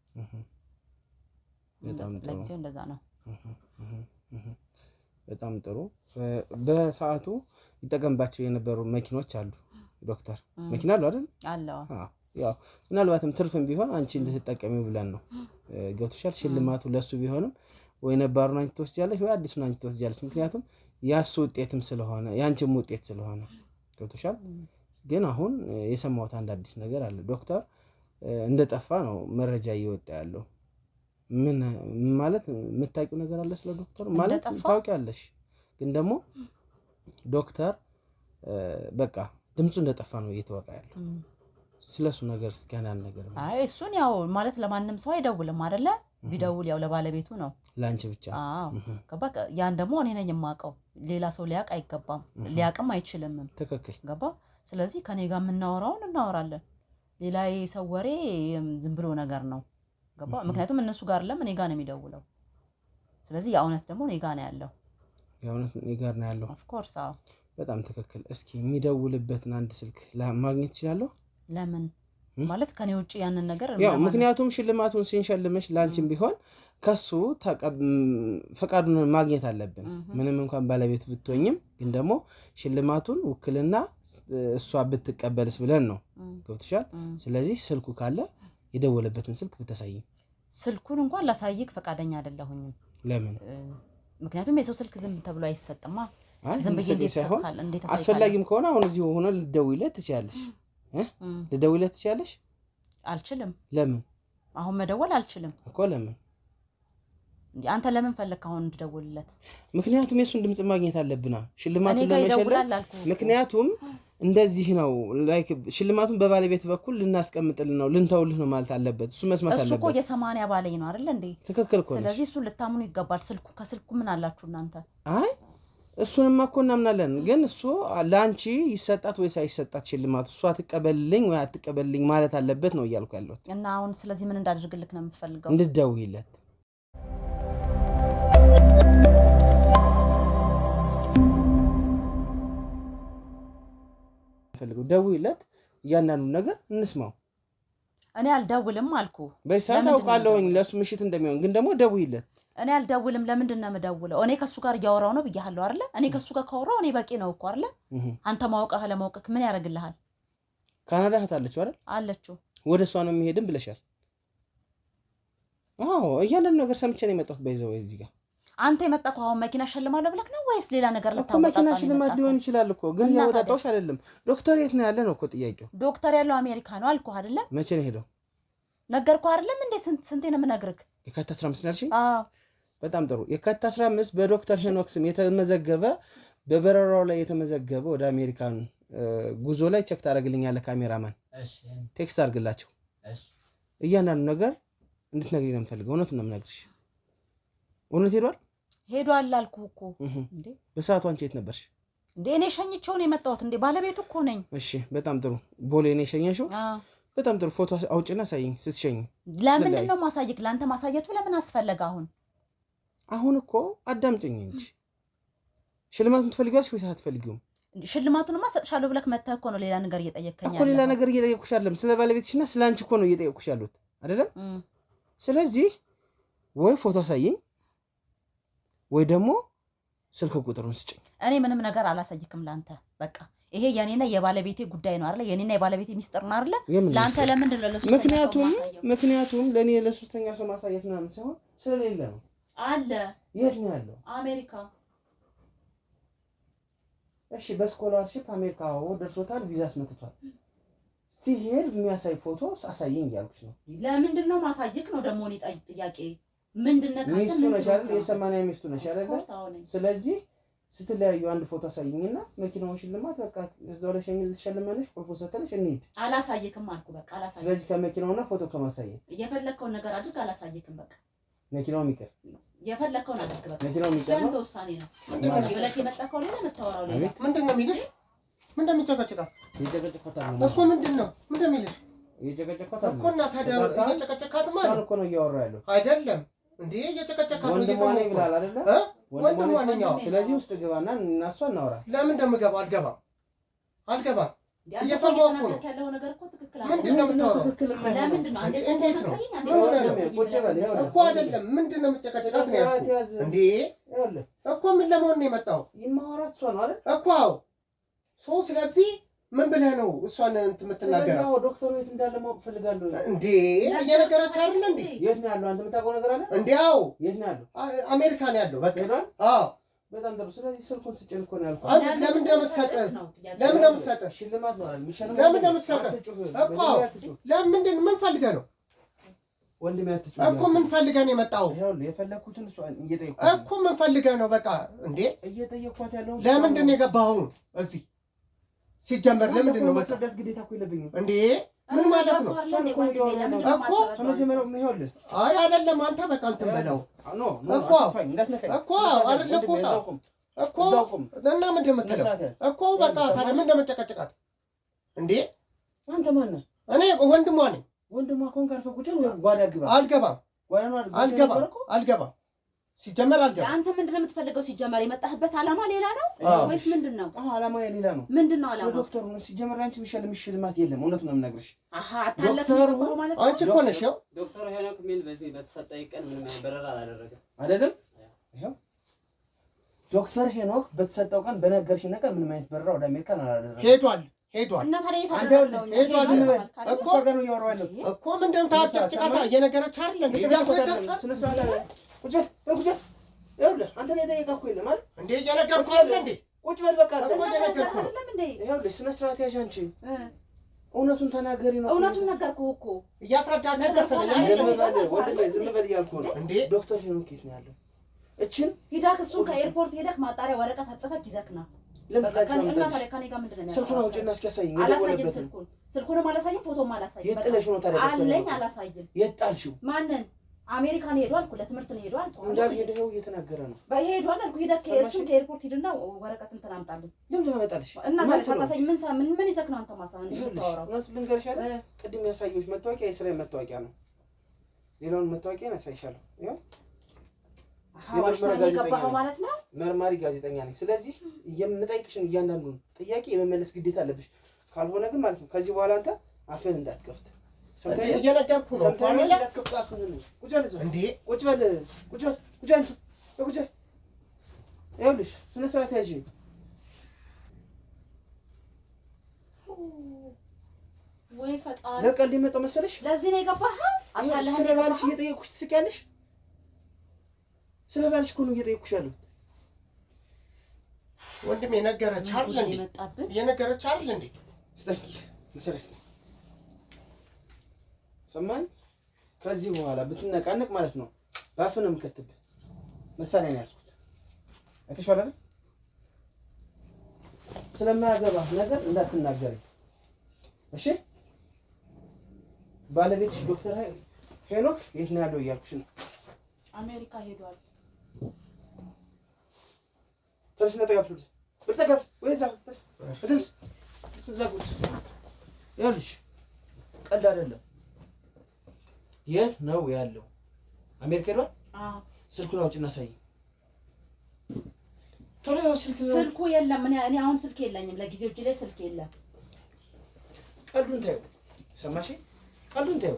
ለጊዜው እንደዛ ነው። በጣም ጥሩ። በሰዓቱ ይጠቀምባቸው የነበሩ መኪኖች አሉ ዶክተር? መኪና አሉ አይደል? አለው። ያው ምናልባትም ትርፍም ቢሆን አንቺ እንድትጠቀሚው ብለን ነው። ገብቶሻል? ሽልማቱ ለሱ ቢሆንም ወይ ነባሩን አንቺ ትወስጃለሽ ወይ አዲሱን አንቺ ትወስጃለሽ። ምክንያቱም ያሱ ውጤትም ስለሆነ ያንቺም ውጤት ስለሆነ። ገብቶሻል? ግን አሁን የሰማሁት አንድ አዲስ ነገር አለ። ዶክተር እንደጠፋ ነው መረጃ እየወጣ ያለው። ምን ማለት የምታውቂው ነገር አለ ስለ ዶክተር? ማለት ታውቂያለሽ፣ ግን ደግሞ ዶክተር በቃ ድምፁ እንደጠፋ ነው እየተወራ ያለው። ስለሱ ነገር እስኪ አንዳንድ ነገር። አይ እሱን ያው ማለት ለማንም ሰው አይደውልም አይደለ? ቢደውል ያው ለባለቤቱ ነው፣ ላንቺ ብቻ። አዎ ገባ። ያን ደግሞ እኔ ነኝ የማውቀው፣ ሌላ ሰው ሊያውቅ አይገባም፣ ሊያውቅም አይችልም። ትክክል ገባ። ስለዚህ ከኔ ጋር የምናወራውን እናወራለን። ሌላ የሰው ወሬ ዝም ብሎ ነገር ነው። ገባ። ምክንያቱም እነሱ ጋር እኔ ጋር ነው የሚደውለው። ስለዚህ የእውነት ደግሞ እኔ ጋር ነው ያለው። የእውነት እኔ ጋር ነው ያለው። ኦፍ ኮርስ። አዎ በጣም ትክክል። እስኪ የሚደውልበትን አንድ ስልክ ማግኘት ይችላለሁ? ለምን ማለት ከኔ ውጪ ያንን ነገር ያው ምክንያቱም ሽልማቱን ሲንሸልምሽ ላንቺም ቢሆን ከሱ ፈቃዱን ማግኘት አለብን። ምንም እንኳን ባለቤት ብትሆኝም ግን ደግሞ ሽልማቱን ውክልና እሷ ብትቀበልስ ብለን ነው። ገብቶሻል? ስለዚህ ስልኩ ካለ የደወለበትን ስልክ ብታሳይ። ስልኩን እንኳን ላሳይክ ፈቃደኛ አይደለሁኝም። ለምን? ምክንያቱም የሰው ስልክ ዝም ተብሎ አይሰጥማ። ዝም ብዬ እንዴት አስፈላጊም ከሆነ አሁን እዚሁ ሆነ ልደውይለት ትችያለሽ። ልደውይለት ትችያለሽ? አልችልም። ለምን? አሁን መደወል አልችልም እኮ። ለምን? አንተ ለምን ፈለክ አሁን እንድደውልለት? ምክንያቱም የሱን ድምጽ ማግኘት አለብና ሽልማቱን ለመሸለም። ምክንያቱም እንደዚህ ነው ላይክ ሽልማቱን በባለቤት በኩል ልናስቀምጥልን ነው ልንተውልህ ነው ማለት አለበት። እሱ መስማት አለበት። እሱ እኮ የ80 ባለኝ ነው አይደል እንዴ? ትክክል እኮ። ስለዚህ እሱ ልታምኑ ይገባል። ከስልኩ ምን አላችሁ እናንተ? አይ እሱንማ እኮ እናምናለን። ግን እሱ ለአንቺ ይሰጣት ወይስ አይሰጣት ሽልማቱ እሷ ትቀበልልኝ ወይ አትቀበልልኝ ማለት አለበት ነው እያልኩ ያለሁት። እና አሁን ስለዚህ ምን እንዳደርግልክ ነው የምትፈልገው? እንድትደውይለት። ፈልገው ደውይለት፣ እያንዳንዱ ነገር እንስማው። እኔ አልደውልም አልኩ። በሰዓት አውቃለሁኝ ለሱ ምሽት እንደሚሆን፣ ግን ደግሞ ደውይለት። እኔ አልደውልም። ለምንድን ነው የምደውለው? እኔ ከሱ ጋር እያወራው ነው ብያለሁ አይደለ? እኔ ከሱ ጋር ካወራው እኔ በቂ ነው እኮ አይደለ? አንተ ማወቅህ ለማወቅህ ምን ያደርግልሃል? ካናዳ እህታለች አይደል? አለችው። ወደ እሷ ነው የሚሄድም ብለሻል። አዎ እያንዳንዱ ነገር ሰምቼ ነው የመጣሁት። በይዘው እዚህ ጋር አንተ የመጣከው አሁን መኪና ሸልማለሁ ብለህ ነው ወይስ ሌላ ነገር እኮ? መኪና ሽልማት ሊሆን ይችላል እኮ ግን ያወጣጣውሽ አይደለም። ዶክተር የት ነው ያለ ነው እኮ ጥያቄው። ዶክተር ያለው አሜሪካ ነው አልኩህ አይደለ? መቼ ነው ሄደው? ነገርኩህ አይደለም እንዴ? ስንቴ ነው የምነግርህ? የካቲት 15 ነው ያልሽኝ? አዎ በጣም ጥሩ። የካቲት 15 በዶክተር ሄኖክ ስም የተመዘገበ በበረራው ላይ የተመዘገበ ወደ አሜሪካን ጉዞ ላይ ቼክ ታደርግልኛለህ ካሜራማን። እሺ ቴክስት አድርግላቸው። እሺ እያንዳንዱ ነገር እንድትነግሪኝ ነው የምፈልገው። እውነቱን ነው የምነግርሽ። እውነት ሄዷል አልኩህ እኮ እንዴ። በሰዓቱ አንቺ የት ነበርሽ እንዴ? እኔ ሸኝቼው ነው የመጣሁት እንዴ። ባለቤቱ እኮ ነኝ። እሺ በጣም ጥሩ። ቦሌ ነው የሸኘሽው? አዎ በጣም ጥሩ። ፎቶ አውጪና ሳይኝ ስትሸኝ። ለምንድን ነው ማሳየክ? ለአንተ ማሳየቱ ለምን አስፈለገ? አሁን እኮ አዳምጪኝ እንጂ ሽልማቱን ትፈልጊዋለሽ ወይስ አትፈልጊውም? ሽልማቱንማ ሰጥሻለሁ ብለህ መተህ እኮ ነው ሌላ ነገር እየጠየቅከኝ እኮ። ሌላ ነገር እየጠየቅኩሽ አይደለም፣ ስለ ባለቤትሽና ስለ አንቺ እኮ ነው እየጠየቅኩሽ ያሉት አይደለም? ስለዚህ ወይ ፎቶ አሳየኝ ወይ ደግሞ ስልክ ቁጥሩን ስጭኝ። እኔ ምንም ነገር አላሳይክም ላንተ። በቃ ይሄ የኔና የባለቤቴ ጉዳይ ነው አይደል? የኔና የባለቤቴ ሚስጥር ነው አይደል? ላንተ ለምንድን ነው ለሶስተኛ ሰው ማሳየው? ምክንያቱም ለኔ ለሶስተኛ ሰው ማሳየት ምናምን ሳይሆን ስለሌለ ነው። አለ። የት ነው ያለው? አሜሪካ። እሺ በስኮላርሺፕ አሜሪካ ደርሶታል፣ ቪዛ አስመጥቷል። ሲሄድ የሚያሳይ ፎቶ አሳየኝ እያልኩሽ ነው። ለምንድን ነው ማሳየክ ነው ደግሞ? እኔ ጥያቄ ምንድነው? ሚስቱ ነሽ አይደል? የሰማንያ ሚስቱ ነሽ አይደል? ስለዚህ ስትለያዩ አንድ ፎቶ አሳይኝና መኪናውን ሽልማት በቃ እዛው ላይ ሸልመነሽ ቁልፉ ሰተነሽ እንሂድ። አላሳየክም አልኩ በቃ አላሳየክም። ስለዚህ ከመኪናውና ፎቶ ከማሳየት የፈለከውን ነገር አድርግ። አላሳየክም በቃ መኪናው የሚቀር የፈለከውን አድርግ በቃ መኪናው የሚቀር ነው። ውሳኔ ነው። ብለህ የመጣከው ሌላ የምታወራው ሌላ። ምንድን ነው የሚልሽ? ምንድን ነው የሚጨቀጭቃት እኮ? ምንድን ነው የሚልሽ እኮ? እና ታዲያ እየጨቀጨካት ማለት እኮ ነው እያወራ ያለው አይደለም እንዴ? እየጨቀጨካት ነው ወንድሟ ነኝ ብላል አይደለ? ወንድሟ ነኝ። ስለዚህ ውስጥ ግባና እና እሷ እናወራ። ለምን እንደምገባ አልገባም። እየሰማሁ እኮ ነው ያለው ነገር እኮ ትክክል አይደለም። ምንድን ነው የምታወራው? ለምንድን ነው እንዴት ነው ቁጭ በል እኮ አይደለም። ምንድን ነው የምጨቀጭቃት ነው ያልኩህ እንዴ? እኮ ምን ለመሆን ነው የመጣው? የማወራት እሷ ነው አይደል? እኮ አዎ። ስለዚህ ምን ብለህ ነው እሷን የምትናገረው? ዶክተሩ የት እንዳለ ማወቅ ፈልጋለሁ እንዴ? እየነገረች አይደል እንዴ? የት ነው ያለው? አንተ የምታውቀው ነገር አለ እንዴ? አዎ። የት ነው ያለው? አሜሪካ ነው ያለው። በቃ አዎ። በጣም ጥሩ። ስለዚህ ስልኩን ስጭን እኮ ነው ያልኩህ። ለምን እንደምትሰጥህ ሽልማት ነው አይደል? የሚሸልመው ለምን እንደምትሰጥህ እኮ ለምንድን ምን ፈልገህ ነው ወንድሜ? አትጩህ እኮ ምን ፈልገህ ነው የመጣው? ይኸውልህ የፈለኩትን እሷ እየጠየኩት እኮ ምን ፈልገህ ነው? በቃ እንዴ እየጠየኳት ያለው ለምንድን ነው የገባኸው እዚህ? ሲጀመር ለምንድን ነው ማስረዳት ግዴታ እኮ የለብኝም እንዴ? ምን ማለት ነው እኮ? ከመጀመሪያው ይኸውልህ። አይ አይደለም አንተ በቃ እንትን በለው እኮ አይደለም እኮ እና ምንድን ነው የምትለው እኮ? በቃ ታዲያ ምን እንደምትጨቀጭቃት እንዴ? አንተ ማነህ? እኔ ወንድሟ ነኝ። ወንድሟ ከሆንክ አልፈህ ቁጭ ወይ ጓዳ ግባ። አልገባም ሲጀመር አልገባም። አንተ ምንድን ነው የምትፈልገው? ሲጀመር የመጣህበት ዓላማ ሌላ ነው ወይስ ምንድን ነው? ዓላማ ሌላ ነው። ምንድን ነው ዓላማ? ዶክተሩ ነው ሲጀመር። አንቺ የሚሸልምሽ ሽልማት የለም። እውነቱን ነው የምነግርሽ። ዶክተሩ ማለት አንቺ እኮ ነሽ። ያው ዶክተር ሄኖክ ምን በዚህ በተሰጠኝ ቀን ምንም አይነት በረራ አላደረገም አይደለም? ይኸው ዶክተር ሄኖክ በተሰጠው ቀን በነገርሽ ነገር ምንም አይነት በረራ ወደ አሜሪካን አላደረገም። ሄዷል እና ታዲያ እኮ ጋር ነው እያወራሁ ያለሁት እኮ። ምንድን ነው ታጨቅጭቃታ? እየነገረች አይደል እንዴ? ስነ ስርዓት ቁጭ ይኸውልህ አንተ ነው የጠየቀህ እኮ የለም አይደል እንዴ? እየነገርኩህ አይደል እንዴ? ቁጭ በል በቃ። እኮ እየነገርኩህ ነው። ይኸውልህ ስነ ስርዓት ያዥ። አንቺ እውነቱን ተናገሪ ነው። እውነቱን ነገርኩህ እኮ እያስረዳችሁ መሰለኝ። ዝም በል እያልኩህ ነው እንዴ? ዶክተር ሄኖክ የት ነው ያለው? እችን ሂዳክ እሱን ከኤርፖርት ሄደክ ማጣሪያ ወረቀት አጽፈክ ይዘክ ና። ስልኩን አውጪና እስኪ አሳይኝ። አላሳይም። ስልኩንም አላሳይም፣ ፎቶም አላሳይም። የት ጥለሽ ነው ታዲያ? አለኝ አላሳይም። የት ጣልሽው? ማንን? አሜሪካን ሄዷል አልኩ። ለትምህርት ነው ሄዷል አልኩ። እንዳልሄደ ነው እየተናገረ ነው። ሄዷል አልኩ። ሂደክ እሱን ከኤርፖርት ሂድና ወረቀት እንትን አምጣልኝ። ለምን ትመጣለሽ? እና ታሳይ ምን ይዘክ ነው አንተ ማሳን እንድታወራው? እውነቱን ልንገርሽ አይደል? ቅድም ያሳየሁሽ መታወቂያ የስራ መታወቂያ ነው። ሌላውን መታወቂያ ያሳይሻለሁ። ይኸው ማለት ነው። መርማሪ ጋዜጠኛ ነኝ። ስለዚህ የምጠይቅሽን እያንዳንዱን ጥያቄ የመመለስ ግዴታ አለብሽ። ካልሆነ ግን ማለት ነው ከዚህ በኋላ አንተ አፍህን እንዳትከፍት። እየነገርኩ ነው። ይኸውልሽ ስነ ስርዓት ያዥ። ወይ ፈጣሪ ለቀልድ የመጣው መሰለሽ? ለዚህ ነው የገባኸው? አታለህ ስለ ባልሽ እየጠየኩሽ ትስቂያለሽ? ስለ ባልሽ እኮ ነው እየጠየኩሽ ያለው። ወንድሜ የነገረች አይደል እንዴ? የነገረች አይደል እንዴ? ስጠኝ መሰለሽ። ሰማኝ። ከዚህ በኋላ ብትነቃነቅ ማለት ነው ባፍ ነው የምከትብህ። መሳሪያ ነው ያዝኩት። አይተሽዋል አይደል? ስለማያገባህ ነገር እንዳትናገሪ እሺ? ባለቤትሽ ዶክተር ሄኖክ የት ነው ያለው እያልኩሽ ነው። አሜሪካ ሄዷል። ተነስ ነጠጋብ ብትጠጋብ ወይ እዛ ተነስ እዛ ቁጭ። ይኸውልሽ ቀልድ አይደለም። የት ነው ያለው? አሜሪካ ሄዷል? አዎ። ስልኩን አውጭና ሳይ። ቶሎ ያው ስልኩ የለም። እኔ አሁን ስልክ የለኝም ለጊዜው፣ እጅ ላይ ስልክ የለም። ቀልዱን ታዩ። ሰማሽ? ቀልዱን ታዩ።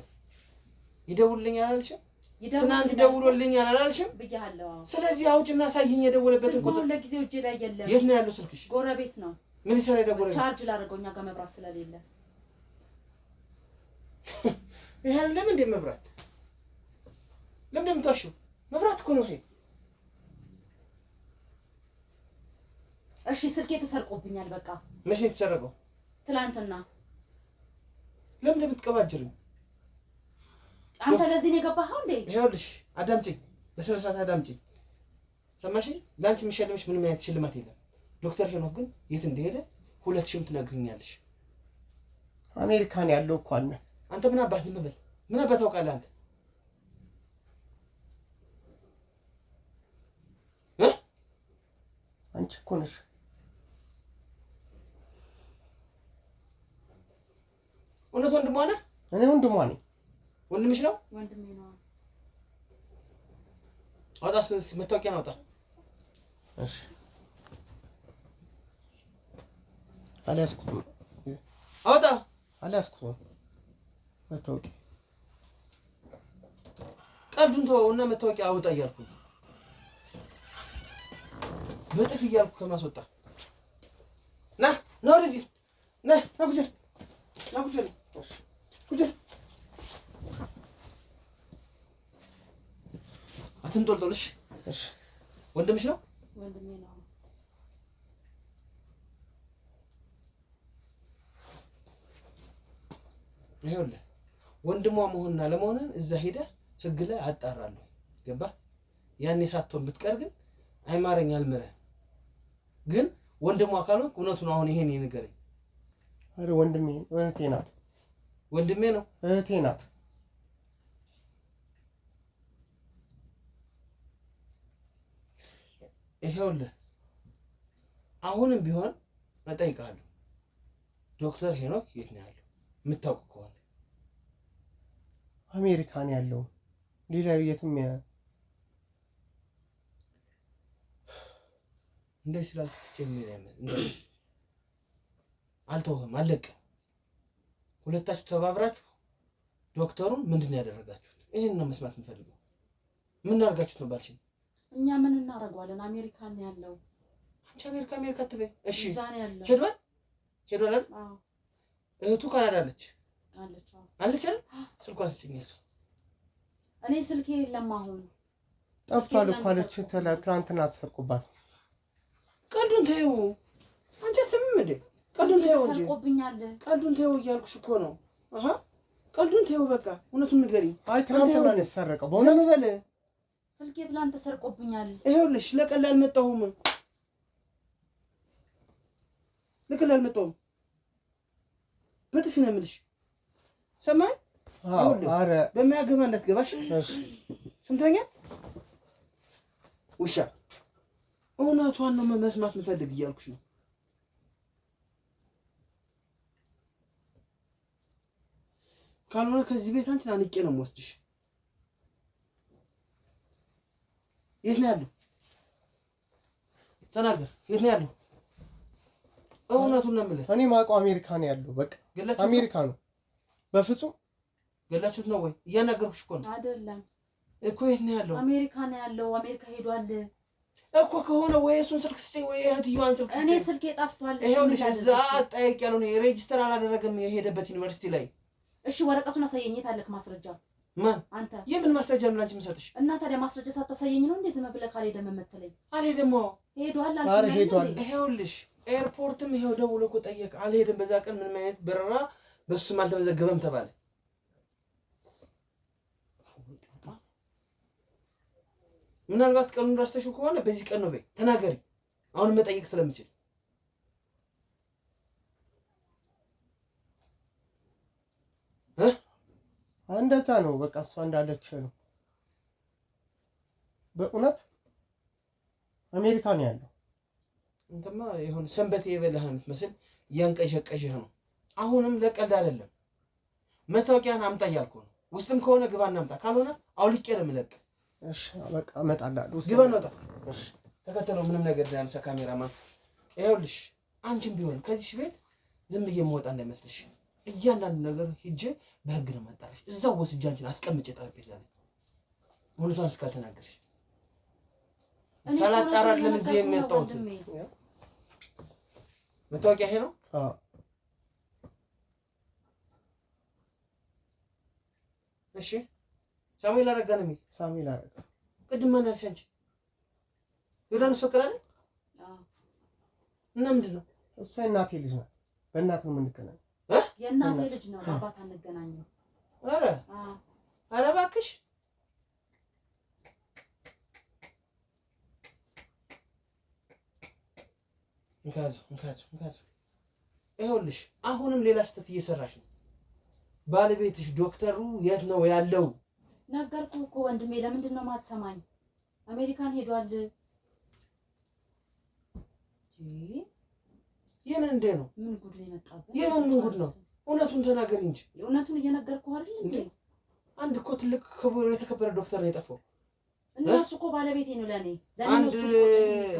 ይደውልልኛል አላልሽም? ትናንት ደውሎልኛል አላልሽም? ብያለሁ። ስለዚህ አውጭና ሳይኝ የደወለበትን ቁጥር። ለጊዜው እጅ ላይ የለም። የት ነው ያለው ስልክሽ? ጎረቤት ነው። ምን ይሰራ የደወለ? ቻርጅ ላደርገው እኛ ጋር መብራት ስለሌለ። ይሄ ለምን እንደ መብራት ለምን እንደምታሽው? መብራት እኮ ነው ይሄ። እሺ ስልኬ ተሰርቆብኛል። በቃ መቼ ነው የተሰረቀው? ትላንትና። ለምን እንደምትቀባጅሪው? አንተ ለዚህ ነው የገባኸው እንዴ? ይኸውልሽ አዳምጪኝ፣ በስነ ስርዓት አዳምጪኝ። ሰማሽኝ? ለአንቺ የሚሸልምሽ ምንም አይነት ሽልማት የለም። ዶክተር ሄኖክ ግን የት እንደሄደ 2000 ትነግሪኛለሽ። አሜሪካን ያለው እኮ አለ። አንተ ምን አባት ዝም በል። ምን አባት ታውቃለህ አንተ? አንቺ እኮ ነሽ። እውነት ወንድሟ ነህ? እኔ ወንድሟ ነኝ። ወንድምሽ ነው? ወንድሜ ነው። አውጣ፣ መታወቂያ አውጣ። እሺ አልያዝኩትም። አውጣ። አልያዝኩትም መታወቂያ። ቀልዱን ተወውና መታወቂያ አውጣ እያልኩኝ በጥፍ እያልኩ ከማስወጣ ና ወደዚህ ና ጉጀል ጉጀል አትንጦልጦልሽ። እሺ ወንድምሽ ነው? ወንድሜ ነው። ይኸውልህ ወንድሟ መሆንና ለመሆንን እዛ ሄደህ ህግ ላይ አጣራለሁ። ገባህ? ያኔ ሳትሆን ብትቀር ግን አይማረኝ አልምረህ። ግን ወንድሟ ካልሆንክ እውነቱን አሁን ይሄን ንገረኝ። አረ ወንድሜ እህቴ ናት። ወንድሜ ነው? እህቴ ናት። ይኸውልህ አሁንም ቢሆን እጠይቅሃለሁ፣ ዶክተር ሄኖክ የት ነው ያለው? የምታውቅ ከሆነ አሜሪካን ያለው ሌላ የትም እንደዚህ ስላልኩ ትጨምር እንደዚህ አልተውህም፣ አለቅህም። ሁለታችሁ ተባብራችሁ ዶክተሩን ምንድን ነው ያደረጋችሁት? ይሄን ነው መስማት የምፈልገው። ምን አድርጋችሁት ነው ባልሽኝ? እኛ ምን እናደርገዋለን? አሜሪካን ያለው። አንቺ አሜሪካ አትበይ እሺ። ዛኔ ያለው ሄዷል አይደል? አዎ። እህቱ ካናዳ አለች አይደል? ስልኳን ስጭኝ። እሱ እኔ ስልኬ የለም አሁን ጠፍቷል እኮ አለች። ትናንትና ተሰርቆባት። ቀልዱን ተይው አንቺ አትሰሚም እንዴ? ቀልዱን ተይው እንጂ ተሰርቆብኛል። ቀልዱን ተይው እያልኩሽ እኮ ነው። አሃ ቀልዱን ተይው በቃ እውነቱን ንገሪኝ። አይ ትናንትና ነው የተሰረቀው። በእውነት በል ስልኬ ትናንት ተሰርቆብኛል። ይኸውልሽ ለቀልድ አልመጣሁም። ለቀልድ አልመጣሁም። በጥፊ ነው የምልሽ። ሰማይ? አዎ። አረ በማያገባ እንዳትገባሽ። እሺ ስንተኛ ውሻ እውነቷን ነው መስማት የምፈልግ እያልኩሽ ነው። ካልሆነ ከዚህ ቤት አንቺን አንቄ ነው የምወስድሽ። የት ነው ያለው? ተናገር። የት ነው ያለው? እውነቱን ነው የምልህ። እኔ የማውቀው አሜሪካ ነው ያለው። በቃ አሜሪካ ነው። በፍጹም ገላችሁት ነው ወይ? እያናገርኩሽ እኮ ነው። አይደለም እኮ የት ነው ያለው? አሜሪካ ነው ያለው። አሜሪካ ሄዷል እኮ ከሆነ ወይ እሱን ስልክ ስጪኝ ወይ እህትየዋን ስልክ ስጪኝ። እኔ ስልኬ ጠፍቷል። ይኸውልሽ እዛ ጠይቅ ያለው ነው ሬጅስተር አላደረገም የሄደበት ዩኒቨርሲቲ ላይ። እሺ ወረቀቱን አሳየኝ። የት አለክ ማስረጃ? ማን አንተ? የምን ማስረጃ ነው ላንቺ የምሰጥሽ? እና ታዲያ ማስረጃ ሳታሳየኝ ነው እንዴ ዝም ብለህ ካልሄደም የምትለኝ? አልሄድም። ሄዷል ኧረ አልኩኝ። ሄዷል። ይኸውልሽ ኤርፖርትም ይኸው ደውሎ እኮ ጠየቅ። አልሄድም በዛ ቀን ምንም አይነት በረራ በሱም አልተመዘገበም ተባለ። ምናልባት ቀኑን ረስተሽው ከሆነ በዚህ ቀን ነው በይ ተናገሪ። አሁን መጠየቅ ስለምችል እንደዛ ነው በቃ እሷ እንዳለች ነው። በእውነት አሜሪካ ነው ያለው። እንተማ የሆነ ሰንበቴ የበላህ የምትመስል እያንቀዠቀዠህ ነው። አሁንም ለቀልድ አይደለም። መታወቂያን አምጣ እያልኩህ ነው። ውስጥም ከሆነ ግባ እናምጣ፣ ካልሆነ አውልቄ ነው የምለቅ። እሺ በቃ እመጣለሁ። ግባ እንወጣ። እሺ ተከተለው። ምንም ነገር እንዳያምሳ ካሜራማን። ይኸውልሽ አንቺም ቢሆን ከዚህ ቤት ዝም ብዬ የምወጣ እንዳይመስልሽ። እያንዳንዱ ነገር ሂጄ በህግ ነው የማጣራሽ። እዛው ወስጄ አንቺን አስቀምጬ ጠረጴዛ ላይ እውነቷን እስካልተናገርሽ ሳላጣራ አይደለም እዚህ የሚመጣሁት። መታወቂያ ይሄ ነው። አዎ እሺ ሳሙኤል አረጋ ነው የሚል። ሳሙኤል አረጋ ቅድም ማን ያልሽ አንቺ? ዮርዳኖስ ፈቀደ አይደል? እና ምንድን ነው እሷ የእናቴ ልጅ ናት። በእናት ነው የምንገናኘው። የእናቴ ልጅ ነው። በአባት አንገናኘው። ኧረ እባክሽ እንካዙ። ይኸውልሽ አሁንም ሌላ ስህተት እየሰራሽ ነው። ባለቤትሽ ዶክተሩ የት ነው ያለው? ነገርኩህ እኮ ወንድሜ። ለምንድን ነው የማትሰማኝ? አሜሪካን ሄዷል። የምን እንዴ ነው? ምን ጉድ ነው የመጣብህ? የምን ጉድ ነው? እውነቱን ተናገሪ እንጂ። እውነቱን እየነገርኩህ አይደል እንዴ? አንድ እኮ ትልቅ ክቡር የተከበረ ዶክተር ነው የጠፋው። እና እሱ እኮ ባለቤቴ ነው ለኔ። አንድ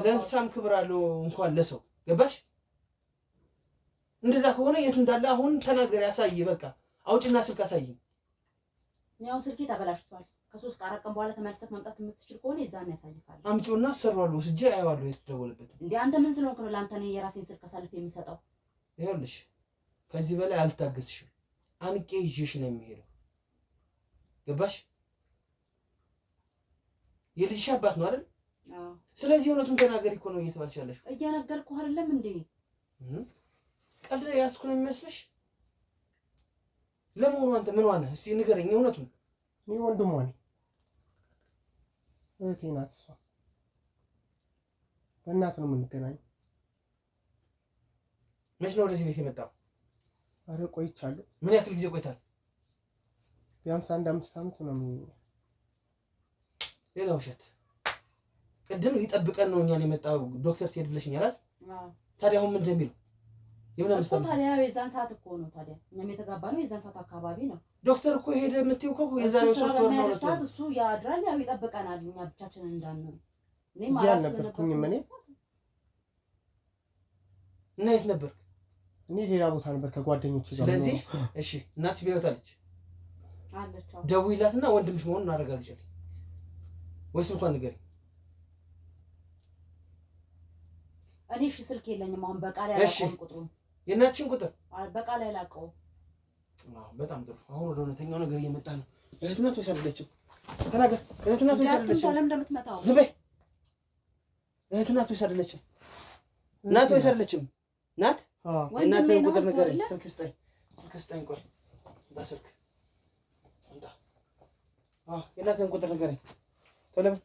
ለእንስሳም ክብር አለው እንኳን ለሰው። ገባሽ? እንደዛ ከሆነ የት እንዳለ አሁን ተናገሪ፣ አሳይ። በቃ አውጭና ስልክ አሳይ። ያው ስልኬ ተበላሽቷል። ከ3 4 ቀን በኋላ ተመልሰህ መምጣት የምትችል ከሆነ የዛን ያሳይካል። አምጪውና አሰራዋለሁ። ወስጄ አየዋለሁ የት ደወለበት። እንዴ አንተ ምን ስለሆንክ ነው ለአንተ ነው የራሴን ስልክ አሳልፌ የሚሰጠው? ይኸውልሽ ከዚህ በላይ አልታገስሽም። አንቄ ይዤሽ ነው የሚሄደው። ገባሽ? የልጅሽ አባት ነው አይደል? አዎ። ስለዚህ እውነቱን ተናገሪ እኮ ነው እየተባልሽ ያለሽ። እየነገርኩህ አይደለም እንዴ? ቀልድ ያዝኩ ነው የሚመስልሽ? ለመሆኑ አንተ ምን ዋነህ? እስቲ ንገረኝ እውነቱን። እኔ ወንድሟ ነኝ። እህቴ ናት እሷ። በእናት ነው የምንገናኘው። መች ነው ወደዚህ ቤት የመጣው? ኧረ ቆይቻለሁ። ምን ያክል ጊዜ ቆይታል? ቢያንስ 1-5 ዓመት ነው። ሌላ ውሸት። ቅድም ሊጠብቀን ነው እኛን የመጣው ዶክተር ሲሄድ ብለሽኛል አይደል? ታዲያ አሁን ምን እንደሚለው እኮ ታዲያ የዛን ሰዓት እኮ ነው። ታዲያ እኛም የተጋባነው የዛን ሰዓት አካባቢ ነው። ዶክተር እኮ ሄደ የምትይው እኮ የዛሬ 3 ወር ነው። ሰዓት እሱ ያድራል፣ ያው ይጠብቀናል። እኛ ብቻችንን እንዳንሆን እኔም አላስነበርኩኝም። እና የት ነበርክ? እኔ ሌላ ቦታ ነበር ከጓደኞች ጋር። ስለዚህ እሺ እናትሽ በሕይወት አለች? አለች። ደውይላትና ወንድምሽ መሆኑን አረጋግጫለሁ ወይስ እንኳን ንገሪኝ። እኔ እሺ ስልክ የለኝም አሁን በቃል ያላቀው ቁጥሩን። የእናትሽን ቁጥር በቃል ያላቀው። በጣም ጥሩ። አሁን ወደ እውነተኛው ነገር እየመጣ ነው። እህት ናት ወይስ አይደለችም? ተናገር። እህት ናት ወይስ አይደለችም? ለምን እንደምትመታው ዝም በይ። እህት ናት ወይስ አይደለችም? ናት ወይስ አይደለችም? ናት። የእናትህን ቁጥር ንገረኝ። ስልክ ስጠኝ፣ ስልክ ስጠኝ። ቆይ በስልክ እንታ። የእናትህን ቁጥር ንገረኝ ቶሎ በል።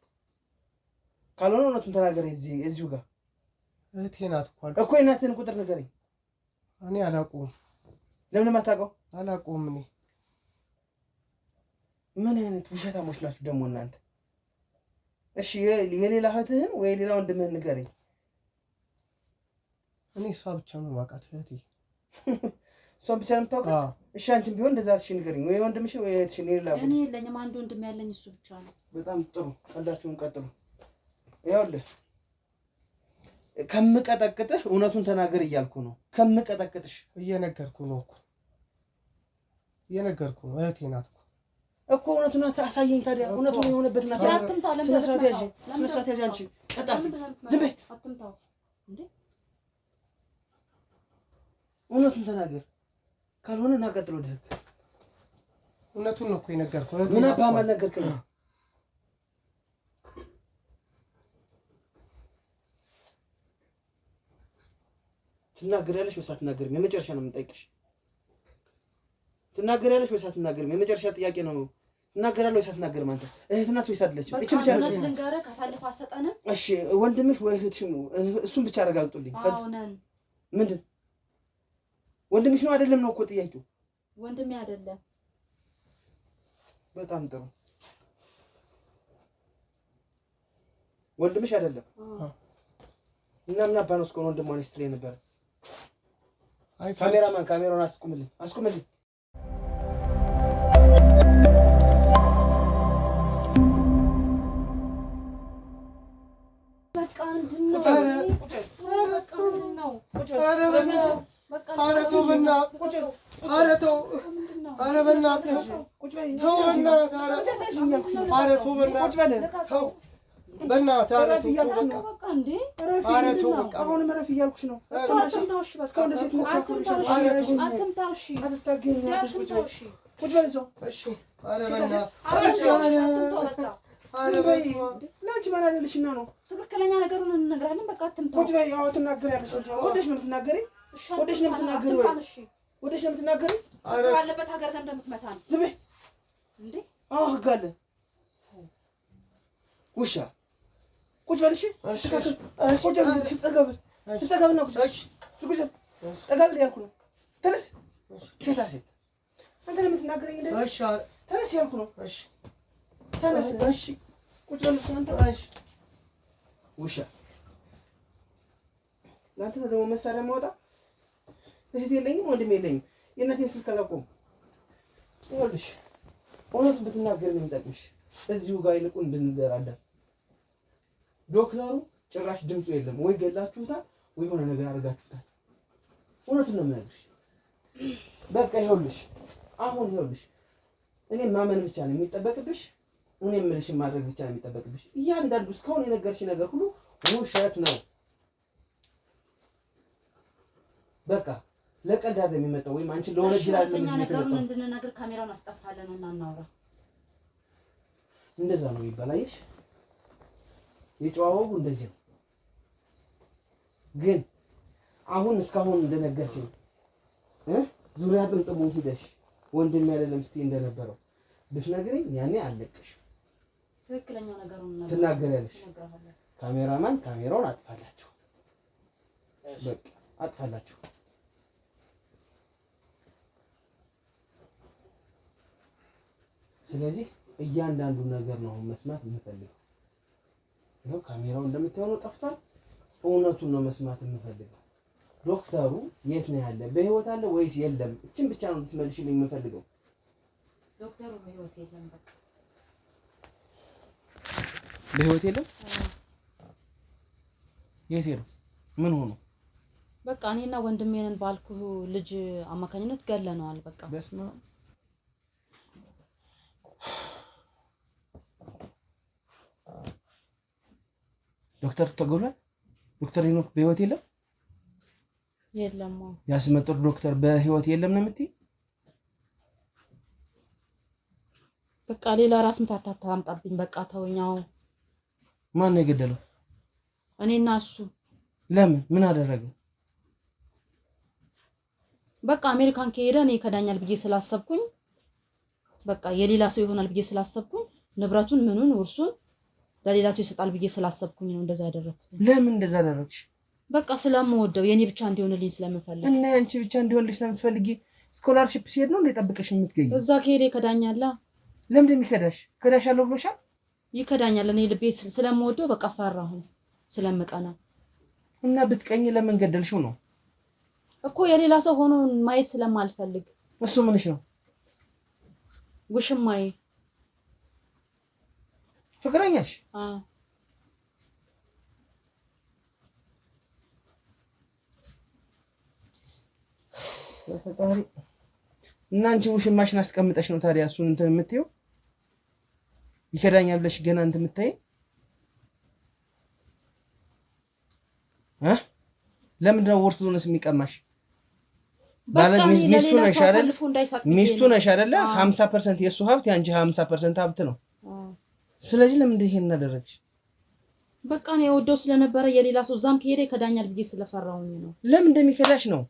ካልሆነ እውነቱን ተናገሪ። እዚሁ ጋር እህቴ ናት እኮ። የእናትህን ቁጥር ንገረኝ። እኔ አላውቀውም። ለምን የማታውቀው? አላውቀውም። እኔ ምን አይነት ውሸታሞች ናችሁ ደግሞ እናንተ? እሺ የሌላ እህትህን ወይ ሌላ ወንድምህን ንገረኝ። እኔ እሷ ብቻ ነው የማውቃት እህቴ። እሷን ብቻ ነው የምታውቀው? እሺ አንቺም ቢሆን እንደዛ እሺ ንገረኝ። ወይ ወንድምሽን ወይ እህትሽን። ሌላ እኔ የለኝም። አንድ ወንድም ያለኝ እሱ ብቻ ነው። በጣም ጥሩ። ቀላችሁን ቀጥሉ። ይኸውልህ ከምቀጠቅጥህ እውነቱን ተናገር እያልኩ ነው። ከምቀጠቅጥሽ እየነገርኩ ነው እኮ። የነገርኩህ ነው እህቴ ናት እኮ እውነቱን አሳየኝ ታዲያ እውነቱን የሆነበትና አትምታው ለምን ስለስትራቴጂ አንቺ ቀጣፊ ዝም በይ አትምታው እንዴ እውነቱን ተናገር ካልሆነ እናቀጥል ወደ ህግ እውነቱን ነው እኮ የነገርኩህ ምን አባማል ነገርከኝ ትናገሪያለሽ ወይስ አትናገሪም የመጨረሻ ነው የምጠይቅሽ ትናገሪያለሽ ወይስ አትናገሪም የመጨረሻ ጥያቄ ነው ትናገራለሽ ወይስ አትናገሪም አንተ እህት ናት ወይስ አይደለችም እቺ ብቻ ነው ልንገርህ ካሳልፈው አሰጠንም እሺ ወንድምሽ ወይ እህትሽ እሱን ብቻ አረጋግጡልኝ አዎነን ምንድን ወንድምሽ ነው አይደለም ነው እኮ ጥያቄው ወንድሜ አይደለም በጣም ጥሩ ወንድምሽ አይደለም እና ምን አባነው እስከ ወንድሟን ስትለኝ ነበር አይ ካሜራማን ካሜራውን አስቁምልኝ በቃ ምንድን ነው ትክክለኛ ነገሩን እንነግራለን በቃ አትምታው ቁጭ በይ ያው ትናገሪያለሽ ወደሽ ነው የምትናገሪ ወደሽ ነው የምትናገሪ ወይ ወደሽ ነው የምትናገሪ ባለበት ሀገር ለምን እንደምትመታ ነው ዝም በይ እንዴ ህግ አለ ውሻ ቁጭ በል እሺ ቁጭ በል ተጠገብና ቁጭ ቁጭ ተጠገብ ያልኩ ነው ተነስ ሴት አንተ ለምን ትናገረኝ እንደዚህ እሺ ተነስ ያልኩ ነው እሺ ተነስ እሺ ቁጭ በል አንተ እሺ ውሻ ለአንተ ነው ደግሞ መሳሪያ ማውጣ እህት የለኝም ወንድም የለኝም የእናቴን ስልክ አላውቀውም ይኸውልሽ እውነቱን ብትናገር ነው የሚጠቅምሽ እዚሁ ጋር ይልቁ እንድንደራደር ዶክተሩ ጭራሽ ድምፁ የለም ወይ ገላችሁታል ወይ የሆነ ነገር አድርጋችሁታል እውነቱን ነው የምነግርሽ በቃ ይኸውልሽ አሁን ይኸውልሽ እኔ ማመን ብቻ ነው የሚጠበቅብሽ እኔ የምልሽን ማድረግ ብቻ ነው የሚጠበቅብሽ እያንዳንዱ እስካሁን የነገርሽ ነገር ሁሉ ውሸት ነው በቃ ለቀልድ አይደለም የሚመጣው ወይም አንቺ ለሆነ ይችላል ነገሩን እንድንነግር ካሜራውን አስጠፋለን እና እናውራ እንደዛ ነው ይባላልሽ የጨዋው እንደዚህ ነው ግን አሁን እስካሁን እንደነገርሽኝ ዙሪያ ጥምጥሙን ሂደሽ ወንድም ያለለም እስቲ እንደነበረው ብትነግሪኝ ያኔ አለቅሽ ትክክለኛ ነገሩን ትናገሪያለሽ ካሜራማን ካሜራውን አጥፋላችሁ በቃ አጥፋላችሁ ስለዚህ እያንዳንዱ ነገር ነው መስማት የምፈልገው ይኸው ካሜራው እንደምታየው ጠፍቷል እውነቱን ነው መስማት የምፈልገው ዶክተሩ የት ነው ያለ በህይወት አለ ወይስ የለም እቺን ብቻ ነው ልትመልሽልኝ የምፈልገው ዶክተሩ በህይወት የለም በቃ በህይወት የለም የት ሄዱ ምን ሆኖ በቃ እኔና ወንድሜንን ባልኩ ልጅ አማካኝነት ገለነዋል በቃ በስመ አብ ዶክተር ተገሏል ዶክተር ሄኖክ በህይወት የለም ያስመጥር ዶክተር በህይወት የለም ነው የምትይ በቃ ሌላ ራስ ምታት አታምጣብኝ በቃ ተወኛው ማን ነው የገደለው እኔና እሱ ለምን ምን አደረገ በቃ አሜሪካን ከሄደ እኔ ከዳኛል ብዬ ስላሰብኩኝ በቃ የሌላ ሰው ይሆናል ብዬ ስላሰብኩኝ ንብረቱን ምኑን ውርሱን ለሌላ ሰው ይሰጣል ብዬ ስላሰብኩኝ ነው እንደዛ ያደረኩት ለምን እንደዛ አደረግሽ በቃ ስለምወደው የኔ ብቻ እንዲሆንልኝ ስለምፈልግ እና አንቺ ብቻ እንዲሆንልሽ ስለምትፈልጊ ስኮላርሺፕ ሲሄድ ነው እንደጠብቀሽ የምትገኝ እዛ ከሄደ ከዳኛላ ለምን እንደሚከዳሽ ከዳሻለሁ ብሎሻል ይከዳኛል እኔ ልቤ ስለምወደው በቃ ፈራሁ ስለምቀና እና ብትቀኝ ለምን ገደልሽው ነው እኮ የሌላ ሰው ሆኖ ማየት ስለማልፈልግ እሱ ምንሽ ነው ውሽማዬ ፍቅረኛሽ ፈጣሪ እና አንቺ ውሽማሽን አስቀምጠሽ ነው ታዲያ እሱን እንትን የምትይው? ይከዳኛል ብለሽ ገና እንትን የምታይ ለምንድን ነው ውርስ ዞንስ የሚቀማሽ? ሚስቱ ነሽ አይደለ? 50% የእሱ ሀብት የአንቺ 50% ሀብት ነው። ስለዚህ ለምንድን ይሄን እናደረግሽ? በቃ ነው የወደው ስለነበረ የሌላ ሰው ዛም ከሄደ ይከዳኛል ብዬ ስለፈራውኝ ነው። ለምን እንደሚከዳሽ ነው?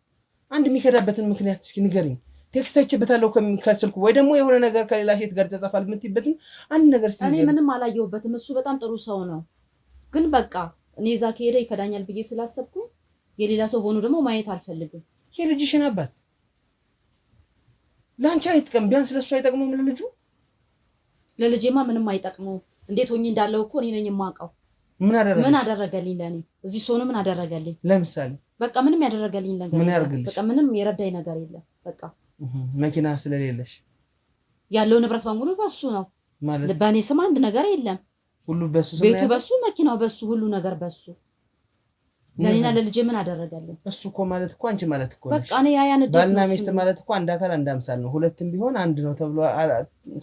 አንድ የሚከዳበትን ምክንያት እስኪ ንገሪኝ። ቴክስት አይቼበታለሁ ከስልኩ ወይ ደግሞ የሆነ ነገር ከሌላ ሴት ጋር ተጻጻፋል የምትይበትን አንድ ነገር እኔ ምንም አላየሁበትም። እሱ በጣም ጥሩ ሰው ነው። ግን በቃ እኔ እዛ ከሄደ ይከዳኛል ብዬ ስላሰብኩ የሌላ ሰው ሆኖ ደግሞ ማየት አልፈልግም። የልጅሽን አባት ለአንቺ አይጥቀም፣ ቢያንስ ለእሱ አይጠቅሙም። ለልጁ ለልጄማ ምንም አይጠቅመው። እንዴት ሆኜ እንዳለው እኮ እኔ ነኝ የማውቀው። ምን አደረገልኝ? ለኔ እዚህ ሶኑ ምን አደረገልኝ? ለምሳሌ በቃ ምንም ያደረገልኝ ነገር የለም። በቃ ምንም የረዳኝ ነገር የለም። በቃ መኪና ስለሌለሽ ያለው ንብረት በሙሉ በሱ ነው ማለት በእኔ ስም አንድ ነገር የለም። ሁሉ በሱ ስም፣ ቤቱ በሱ፣ መኪናው በሱ፣ ሁሉ ነገር በሱ። ለኔና ለልጄ ምን አደረገልኝ? እሱ እኮ ማለት እኮ አንቺ ማለት እኮ በቃ እኔ ያን ደስ ባልና ሚስት ማለት እኮ አንድ አካል አንድ አምሳል ነው። ሁለትም ቢሆን አንድ ነው ተብሎ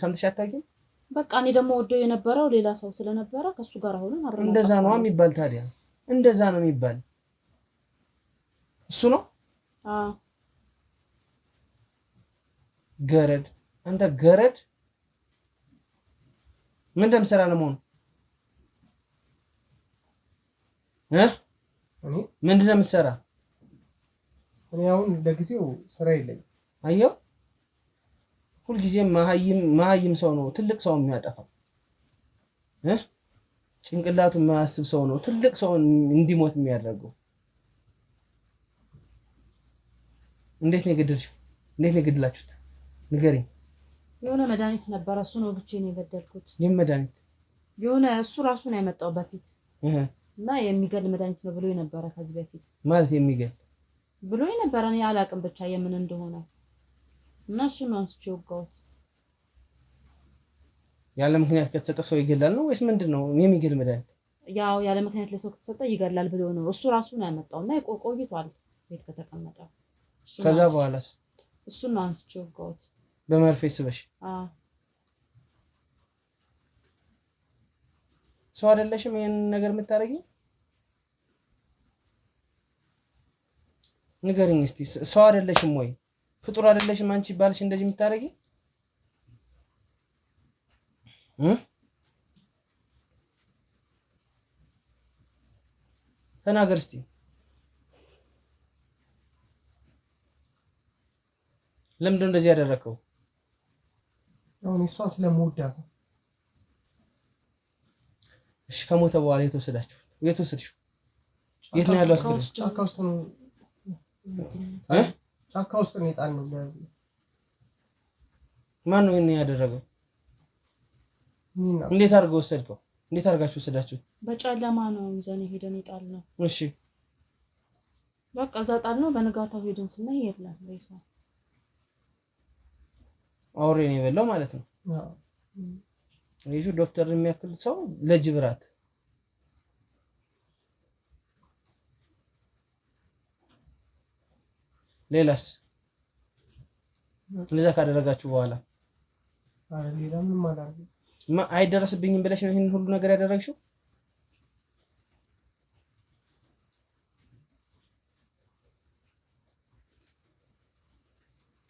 ሰምተሽ አታውቂም? በቃ እኔ ደግሞ ወዶ የነበረው ሌላ ሰው ስለነበረ ከሱ ጋር ሆነን አብረን እንደዛ ነው የሚባል። ታዲያ እንደዛ ነው የሚባል እሱ ነው። ገረድ አንተ ገረድ ምን እንደምሰራ ለመሆኑ ምንድን ነው የምትሰራ? እኔ አሁን ለጊዜው ስራ የለኝም። አየው ሁልጊዜም መሀይም ሰው ነው ትልቅ ሰው የሚያጠፋው። ጭንቅላቱ የማያስብ ሰው ነው ትልቅ ሰው እንዲሞት የሚያደርገው። እንዴት ነው የገደልሽው? እንዴት ነው የገደላችሁት? ንገሪኝ። የሆነ መድኃኒት ነበረ፣ እሱ ነው ብቻዬን የገደልኩት። ይሄን መድኃኒት የሆነ እሱ ራሱ ነው ያመጣው በፊት እና የሚገል መድኃኒት ነው ብሎ የነበረ ከዚህ በፊት ማለት የሚገል ብሎ የነበረ እኔ አላውቅም ብቻ የምን እንደሆነ እና እሱ ነው አንስቼ ወጋሁት። ያለ ምክንያት ከተሰጠ ሰው ይገላል ነው ወይስ ምንድን ነው የሚገል መድኃኒት? ያው ያለ ምክንያት ለሰው ከተሰጠ ይገላል ብሎ ነው እሱ ራሱ ነው ያመጣው እና ቆይቷል ቤት ከተቀመጠ። ከዛ በኋላስ እሱ ነው አንስቼ ወጋሁት በመርፌ ስበሽ። ሰው አይደለሽም ይሄን ነገር የምታረጊ? ንገሪኝ እስቲ ሰው አይደለሽም ወይ? ፍጡር አይደለሽም አንቺ ባልሽ እንደዚህ የምታረጊ? ተናገር እስቲ። ለምንድን ነው እንደዚህ ያደረከው? አሁን እሷን ስለምወዳት ነው። እሺ ከሞተ በኋላ የተወሰዳችሁ የት ወሰድሽው? የት ነው ያለው? አስገድሽ ጫካ ውስጥ ነው። ጫካ ውስጥ ነው የጣልነው። ማን ነው ይሄን ያደረገው? እንዴት አድርገው ወሰድከው? እንዴት አድርጋችሁ ወሰዳችሁ? በጨለማ ነው ይዘን ሄደን የጣልነው። እሺ በቃ እዛ ጣልነው። በንጋታው ሄደን ስናይ የለም ሬሳ። አውሬ ነው የበላው ማለት ነው። ይሄ ዶክተር የሚያክል ሰው ለጅብራት ሌላስ እንደዛ ካደረጋችሁ በኋላ ሌላ ምንም አላደረግም። አይደረስብኝም ብለሽ ነው ይሄን ሁሉ ነገር ያደረግሽው?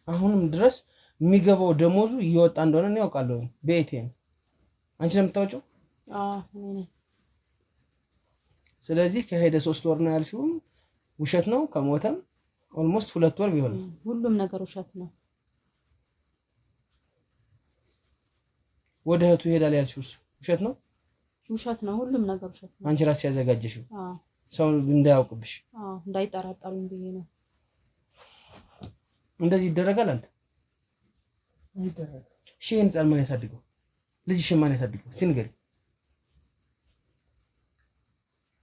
አሁንም ድረስ የሚገባው ደሞዙ እየወጣ እንደሆነ ነው ያውቃለሁ። በኤቲኤም አንቺ ነው የምታወጪው? ስለዚህ ከሄደ 3 ወር ነው ያልሽው ውሸት ነው። ከሞተም ኦልሞስት 2 ወር ቢሆን ሁሉም ነገር ውሸት ነው። ወደ እህቱ ይሄዳል ያልሽው ውሸት ነው። ውሸት ነው። ሁሉም ነገር ውሸት ነው። አንቺ ራስሽ ያዘጋጀሽው ሰው እንዳያውቅብሽ እንዳይጠራጠሩኝ ብዬ ነው። እንደዚህ ይደረጋል አንተ ይደረጋል። እሺ ይሄን ህፃን ማን ያሳድገው? ልጅሽን ማን ያሳድገው? እስኪ ንገሪኝ።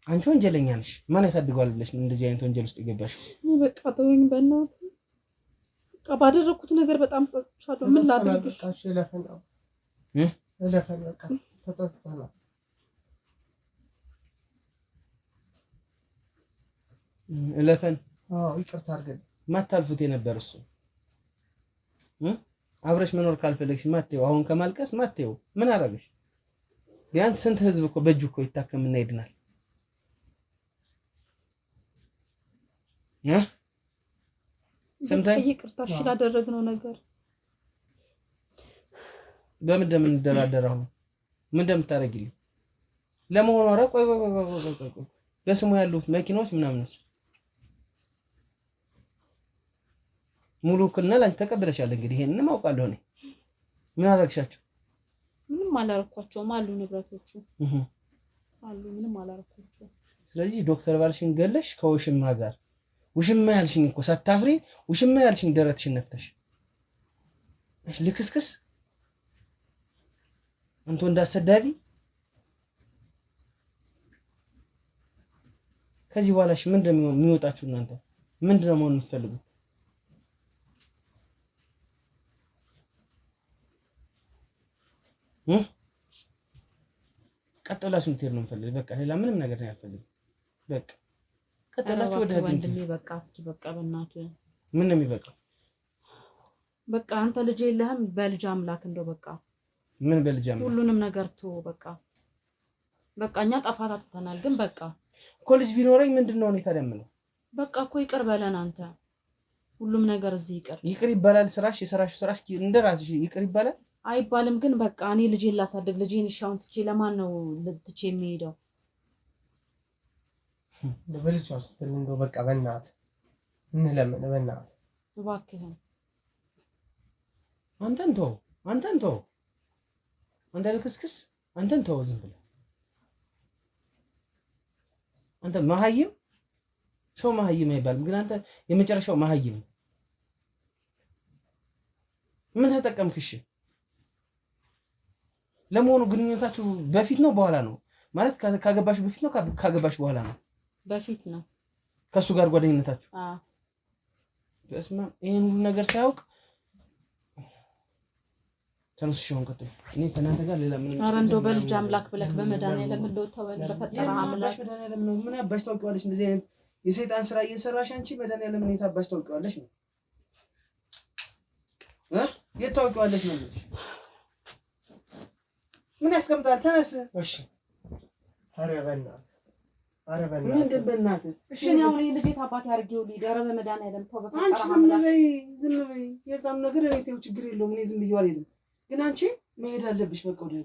አንቺ ወንጀለኛ ነሽ። ማን ያሳድገዋል ብለሽ ነው እንደዚህ አይነት ወንጀል ውስጥ የገባሽ? በቃ ተወኝ በእናትህ። በቃ ባደረኩት ነገር በጣም ጸጽቻለሁ። ምን ላድርግ? እሺ ለፈን በቃ ተጸጽተናል። እለፈን ይቅርታ አድርገን ማታልፉት የነበር እሱ አብረሽ መኖር ካልፈለግሽ ማቴው አሁን ከማልቀስ ማቴው ምን አረጋሽ? ቢያንስ ስንት ህዝብ እኮ በእጁ እኮ ይታከምና ይድናል። ሰምተኝ ይቅርታ እሺ ላደረግነው ነገር በምን እንደምንደራደረው ምን እንደምታረጊልኝ ለመሆኑ ኧረ ቆይ በስሙ ያሉት መኪናዎች ምናምንስ ሙሉ ክልና ላንቺ ተቀበለሻል። እንግዲህ ይሄንን ማውቃለሁ እኔ ምን አረግሻቸው? ምንም አላረኳቸውም አሉ ንብረቶቹ አሉ ምንም አላረኳቸውም። ስለዚህ ዶክተር ባልሽን ገለሽ ከውሽማ ጋር ውሽማ ያልሽኝ እኮ ሳታፍሪ ውሽማ ያልሽኝ ደረትሽን ነፍተሽ እሺ ልክስክስ አንተ እንዳሰዳቢ ከዚህ በኋላሽ ምንድነው የሚወጣችሁ? እናንተ ምንድነው መሆን የምትፈልጉት? ቀጥላችሁ እንትን ነው የምፈልግ። በቃ ሌላ ምንም ነገር ነው ያልፈልግ። በቃ ቀጥላችሁ ወደ ህግ ወንድሜ በቃ እስኪ በቃ በእናትህ ምን ነው የሚበቃው? በቃ አንተ ልጅ የለህም በልጅ አምላክ እንደው በቃ ምን በልጅ አምላክ ሁሉንም ነገር በቃ በቃ እኛ ጠፋት አጥተናል። ግን በቃ እኮ ልጅ ቢኖረኝ ምንድነው እኔ ታዲያ የምለው? በቃ እኮ ይቅር በለን አንተ ሁሉም ነገር እዚህ ይቅር ይባላል። ስራሽ የሰራሽው ስራሽ እንደራስሽ ይቅር ይባላል አይባልም። ግን በቃ እኔ ልጄን ላሳድግ ልጄን ሻውን ትቼ ለማን ነው ልትቼ የሚሄደው? ለበልቻ ስትል እንደው በቃ በእናትህ እንለምን በእናትህ እባክህ አንተን ተው አንተ ልክስክስ አንተን ተው ዝም ብለህ አንተ መሀይም ሰው መሀይም አይባልም። ግን አንተ የመጨረሻው መሀይም ምን ተጠቀምክሽ? ለመሆኑ ግንኙነታችሁ በፊት ነው በኋላ ነው? ማለት ካገባሽ በፊት ነው ካገባሽ በኋላ ነው? በፊት ነው። ከሱ ጋር ጓደኝነታችሁ? በስመ አብ ይሄን ሁሉ ነገር ሳያውቅ ተነስሽውን ቀጥል። እኔ ከናንተ ጋር ሌላ ምንም ኧረ እንደው በልጅ አምላክ ብለክ በመድኃኒዓለም እንደው ተወል በፈጠረ አምላክ መድኃኒዓለም ነው። ምን አባሽ ታውቂዋለሽ? እንደዚህ አይነት የሰይጣን ስራ እየሰራሽ አንቺ መድኃኒዓለም ምን ታባሽ ታውቂዋለሽ ነው? የት ታውቂዋለሽ ነው? ምን ያስቀምጣል? ተነስ። እሺ ኧረ በእናትህ ምንድን በእናትህ? እሺ ነው ልጄ ታባቴ አድርጌው ሊደረ በመድኃኒዓለም ተው በፈጠረ አንቺ አምላክ ዝም በይ። የዛም ነገር እኔ ተው ችግር የለውም። እኔ ዝም ብዬው አልሄድም። ግን አንቺ መሄድ አለብሽ። በቃ ወደ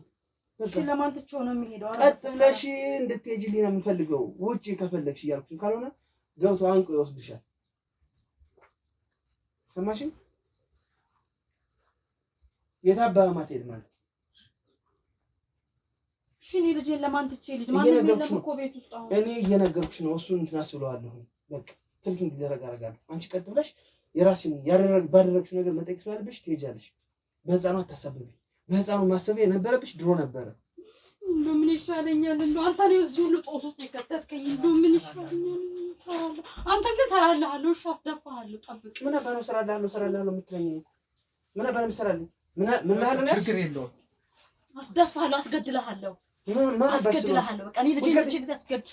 እሺ ለማን ትቼው ነው የሚሄደው? ቀጥ ብለሽ እንድትሄጂልኝ ነው የምፈልገው። ውጪ ከፈለግሽ እያልኩሽ ካልሆነ ገብቶ አንቆ ይወስድሻል። ሰማሽኝ? የታባህ ማትሄድ ማለት እሺ እኔ ልጄን ለማን ትቼ ልጅ ማንም የለም እኮ ቤት ውስጥ አሁን እኔ እየነገርኩሽ ነው። እሱን እንትን አስብለዋለሁ። በቃ ትልቅ እንዲደረግ አደርጋለሁ። አንቺ ቀጥ ብለሽ የራስሽን ባደረግሽው ነገር መጠየቅ ስላለብሽ ትሄጃለሽ። በህፃኑ አታሳብቢ። በህፃኑ ማሰብ የነበረብሽ ድሮ ነበረ። እንደው ምን ይሻለኛል? እንደው አንተ ነው እዚህ ሁሉ ጦስ ውስጥ የከተትከኝ። እንደው ምን ይሻለኛል? ሰራለሁ አንተ ግን ሰራልሃለሁ። እሺ አስደፋሃለሁ። ጠብቅ። ምን አባ ነው ሰራልሃለሁ የምትለኝ? ምን አባ ነው ሰራልኝ? ምን ላለ ነው? ችግር የለውም። አስደፋሃለሁ፣ አስገድልሃለሁ፣ አስገድልሃለሁ። በቃ እኔ ልጄ ጊዜ አስገድል።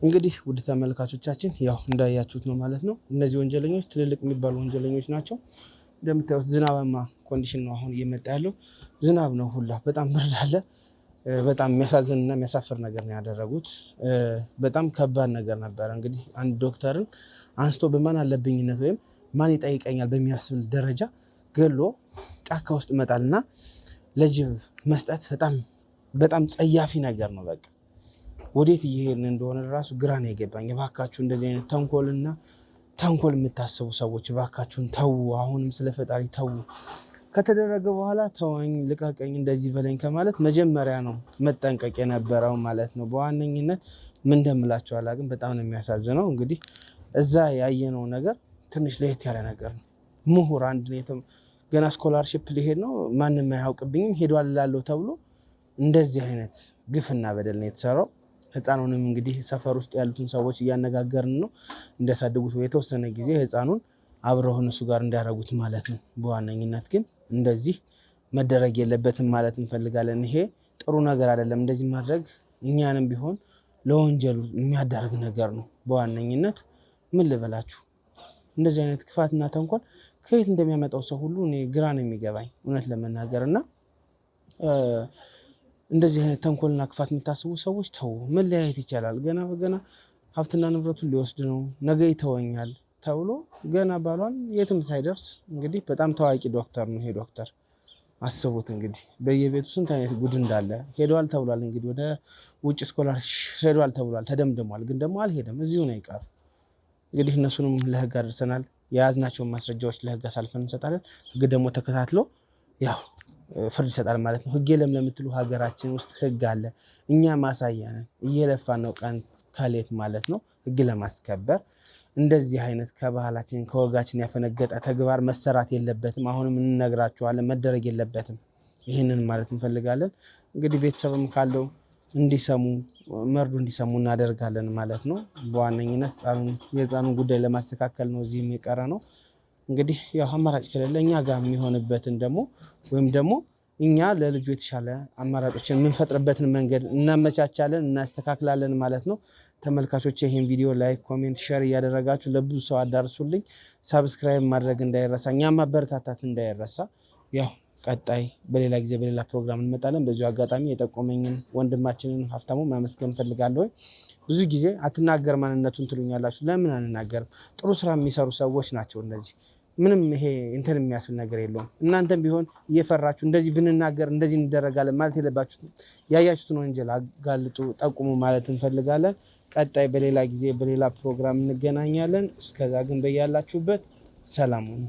እንግዲህ ውድ ተመልካቾቻችን ያው እንዳያችሁት ነው ማለት ነው። እነዚህ ወንጀለኞች ትልልቅ የሚባሉ ወንጀለኞች ናቸው። እንደምታዩት ዝናባማ ኮንዲሽን ነው አሁን እየመጣ ያለው። ዝናብ ነው ሁላ፣ በጣም ብርድ አለ። በጣም የሚያሳዝንና የሚያሳፍር ነገር ነው ያደረጉት። በጣም ከባድ ነገር ነበረ። እንግዲህ አንድ ዶክተርን አንስቶ በማን አለብኝነት ወይም ማን ይጠይቀኛል በሚያስብል ደረጃ ገሎ ጫካ ውስጥ መጣልና ለጅብ መስጠት በጣም ጸያፊ ነገር ነው። በቃ ወዴት እየሄድን እንደሆነ ራሱ ግራ ነው የገባኝ። እባካችሁ እንደዚህ አይነት ተንኮል የምታስቡ ሰዎች እባካችሁን ተዉ። አሁንም ስለ ፈጣሪ ተዉ። ከተደረገ በኋላ ተወኝ፣ ልቀቀኝ፣ እንደዚህ በለኝ ከማለት መጀመሪያ ነው መጠንቀቅ የነበረው ማለት ነው። በዋነኝነት ምን እንደምላቸው አላውቅም። በጣም ነው የሚያሳዝነው። እንግዲህ እዛ ያየነው ነገር ትንሽ ለየት ያለ ነገር ነው። ምሁር አንድ ገና ስኮላርሽፕ ሊሄድ ነው፣ ማንም አያውቅብኝም ሄዷል እላለሁ ተብሎ እንደዚህ አይነት ግፍና በደል ነው የተሰራው። ህፃኑንም እንግዲህ ሰፈር ውስጥ ያሉትን ሰዎች እያነጋገርን ነው እንዲያሳድጉት የተወሰነ ጊዜ ህፃኑን አብረው እነሱ ጋር እንዲያደርጉት ማለት ነው። በዋነኝነት ግን እንደዚህ መደረግ የለበትም ማለት እንፈልጋለን። ይሄ ጥሩ ነገር አይደለም። እንደዚህ ማድረግ እኛንም ቢሆን ለወንጀሉ የሚያዳርግ ነገር ነው። በዋነኝነት ምን ልበላችሁ እንደዚህ አይነት ክፋትና ተንኮል ከየት እንደሚያመጣው ሰው ሁሉ እኔ ግራ ነው የሚገባኝ እውነት ለመናገር እና እንደዚህ አይነት ተንኮልና ክፋት የምታስቡ ሰዎች ተው። መለያየት ይቻላል። ገና በገና ሀብትና ንብረቱን ሊወስድ ነው ነገ ይተወኛል ተብሎ ገና ባሏን የትም ሳይደርስ እንግዲህ በጣም ታዋቂ ዶክተር ነው ይሄ ዶክተር። አስቡት እንግዲህ በየቤቱ ስንት አይነት ጉድ እንዳለ። ሄደዋል ተብሏል እንግዲህ ወደ ውጭ ስኮላር ሄደዋል ተብሏል፣ ተደምድሟል። ግን ደግሞ አልሄደም፣ እዚሁ ነው ይቀር። እንግዲህ እነሱንም ለህግ አድርሰናል። የያዝናቸውን ማስረጃዎች ለህግ አሳልፈን እንሰጣለን። ህግ ደግሞ ተከታትሎ ያው ፍርድ ይሰጣል ማለት ነው። ህግ የለም ለምትሉ ሀገራችን ውስጥ ህግ አለ። እኛ ማሳያ ነን፣ እየለፋን ነው ቀን ከሌት ማለት ነው ህግ ለማስከበር። እንደዚህ አይነት ከባህላችን ከወጋችን ያፈነገጠ ተግባር መሰራት የለበትም። አሁንም እንነግራችኋለን፣ መደረግ የለበትም። ይህንን ማለት እንፈልጋለን። እንግዲህ ቤተሰብም ካለው እንዲሰሙ መርዱ እንዲሰሙ እናደርጋለን ማለት ነው። በዋነኝነት የህፃኑን ጉዳይ ለማስተካከል ነው እዚህም የቀረ ነው። እንግዲህ ያው አማራጭ ከሌለ እኛ ጋር የሚሆንበትን ደግሞ ወይም ደግሞ እኛ ለልጁ የተሻለ አማራጮችን የምንፈጥርበትን መንገድ እናመቻቻለን፣ እናስተካክላለን ማለት ነው። ተመልካቾች ይህን ቪዲዮ ላይክ፣ ኮሜንት፣ ሼር እያደረጋችሁ ለብዙ ሰው አዳርሱልኝ። ሳብስክራይብ ማድረግ እንዳይረሳ፣ እኛ ማበረታታት እንዳይረሳ። ያው ቀጣይ በሌላ ጊዜ በሌላ ፕሮግራም እንመጣለን። በዚሁ አጋጣሚ የጠቆመኝን ወንድማችንን ሀብታሙ ማመስገን ፈልጋለሁ። ብዙ ጊዜ አትናገር ማንነቱን ትሉኛላችሁ። ለምን አንናገርም? ጥሩ ስራ የሚሰሩ ሰዎች ናቸው እነዚህ። ምንም ይሄ እንትን የሚያስብል ነገር የለውም። እናንተም ቢሆን እየፈራችሁ እንደዚህ ብንናገር እንደዚህ እንደረጋለን ማለት የለባችሁ። ያያችሁትን ወንጀል አጋልጡ፣ ጠቁሙ ማለት እንፈልጋለን። ቀጣይ በሌላ ጊዜ በሌላ ፕሮግራም እንገናኛለን። እስከዛ ግን በያላችሁበት ሰላም ሁኑ።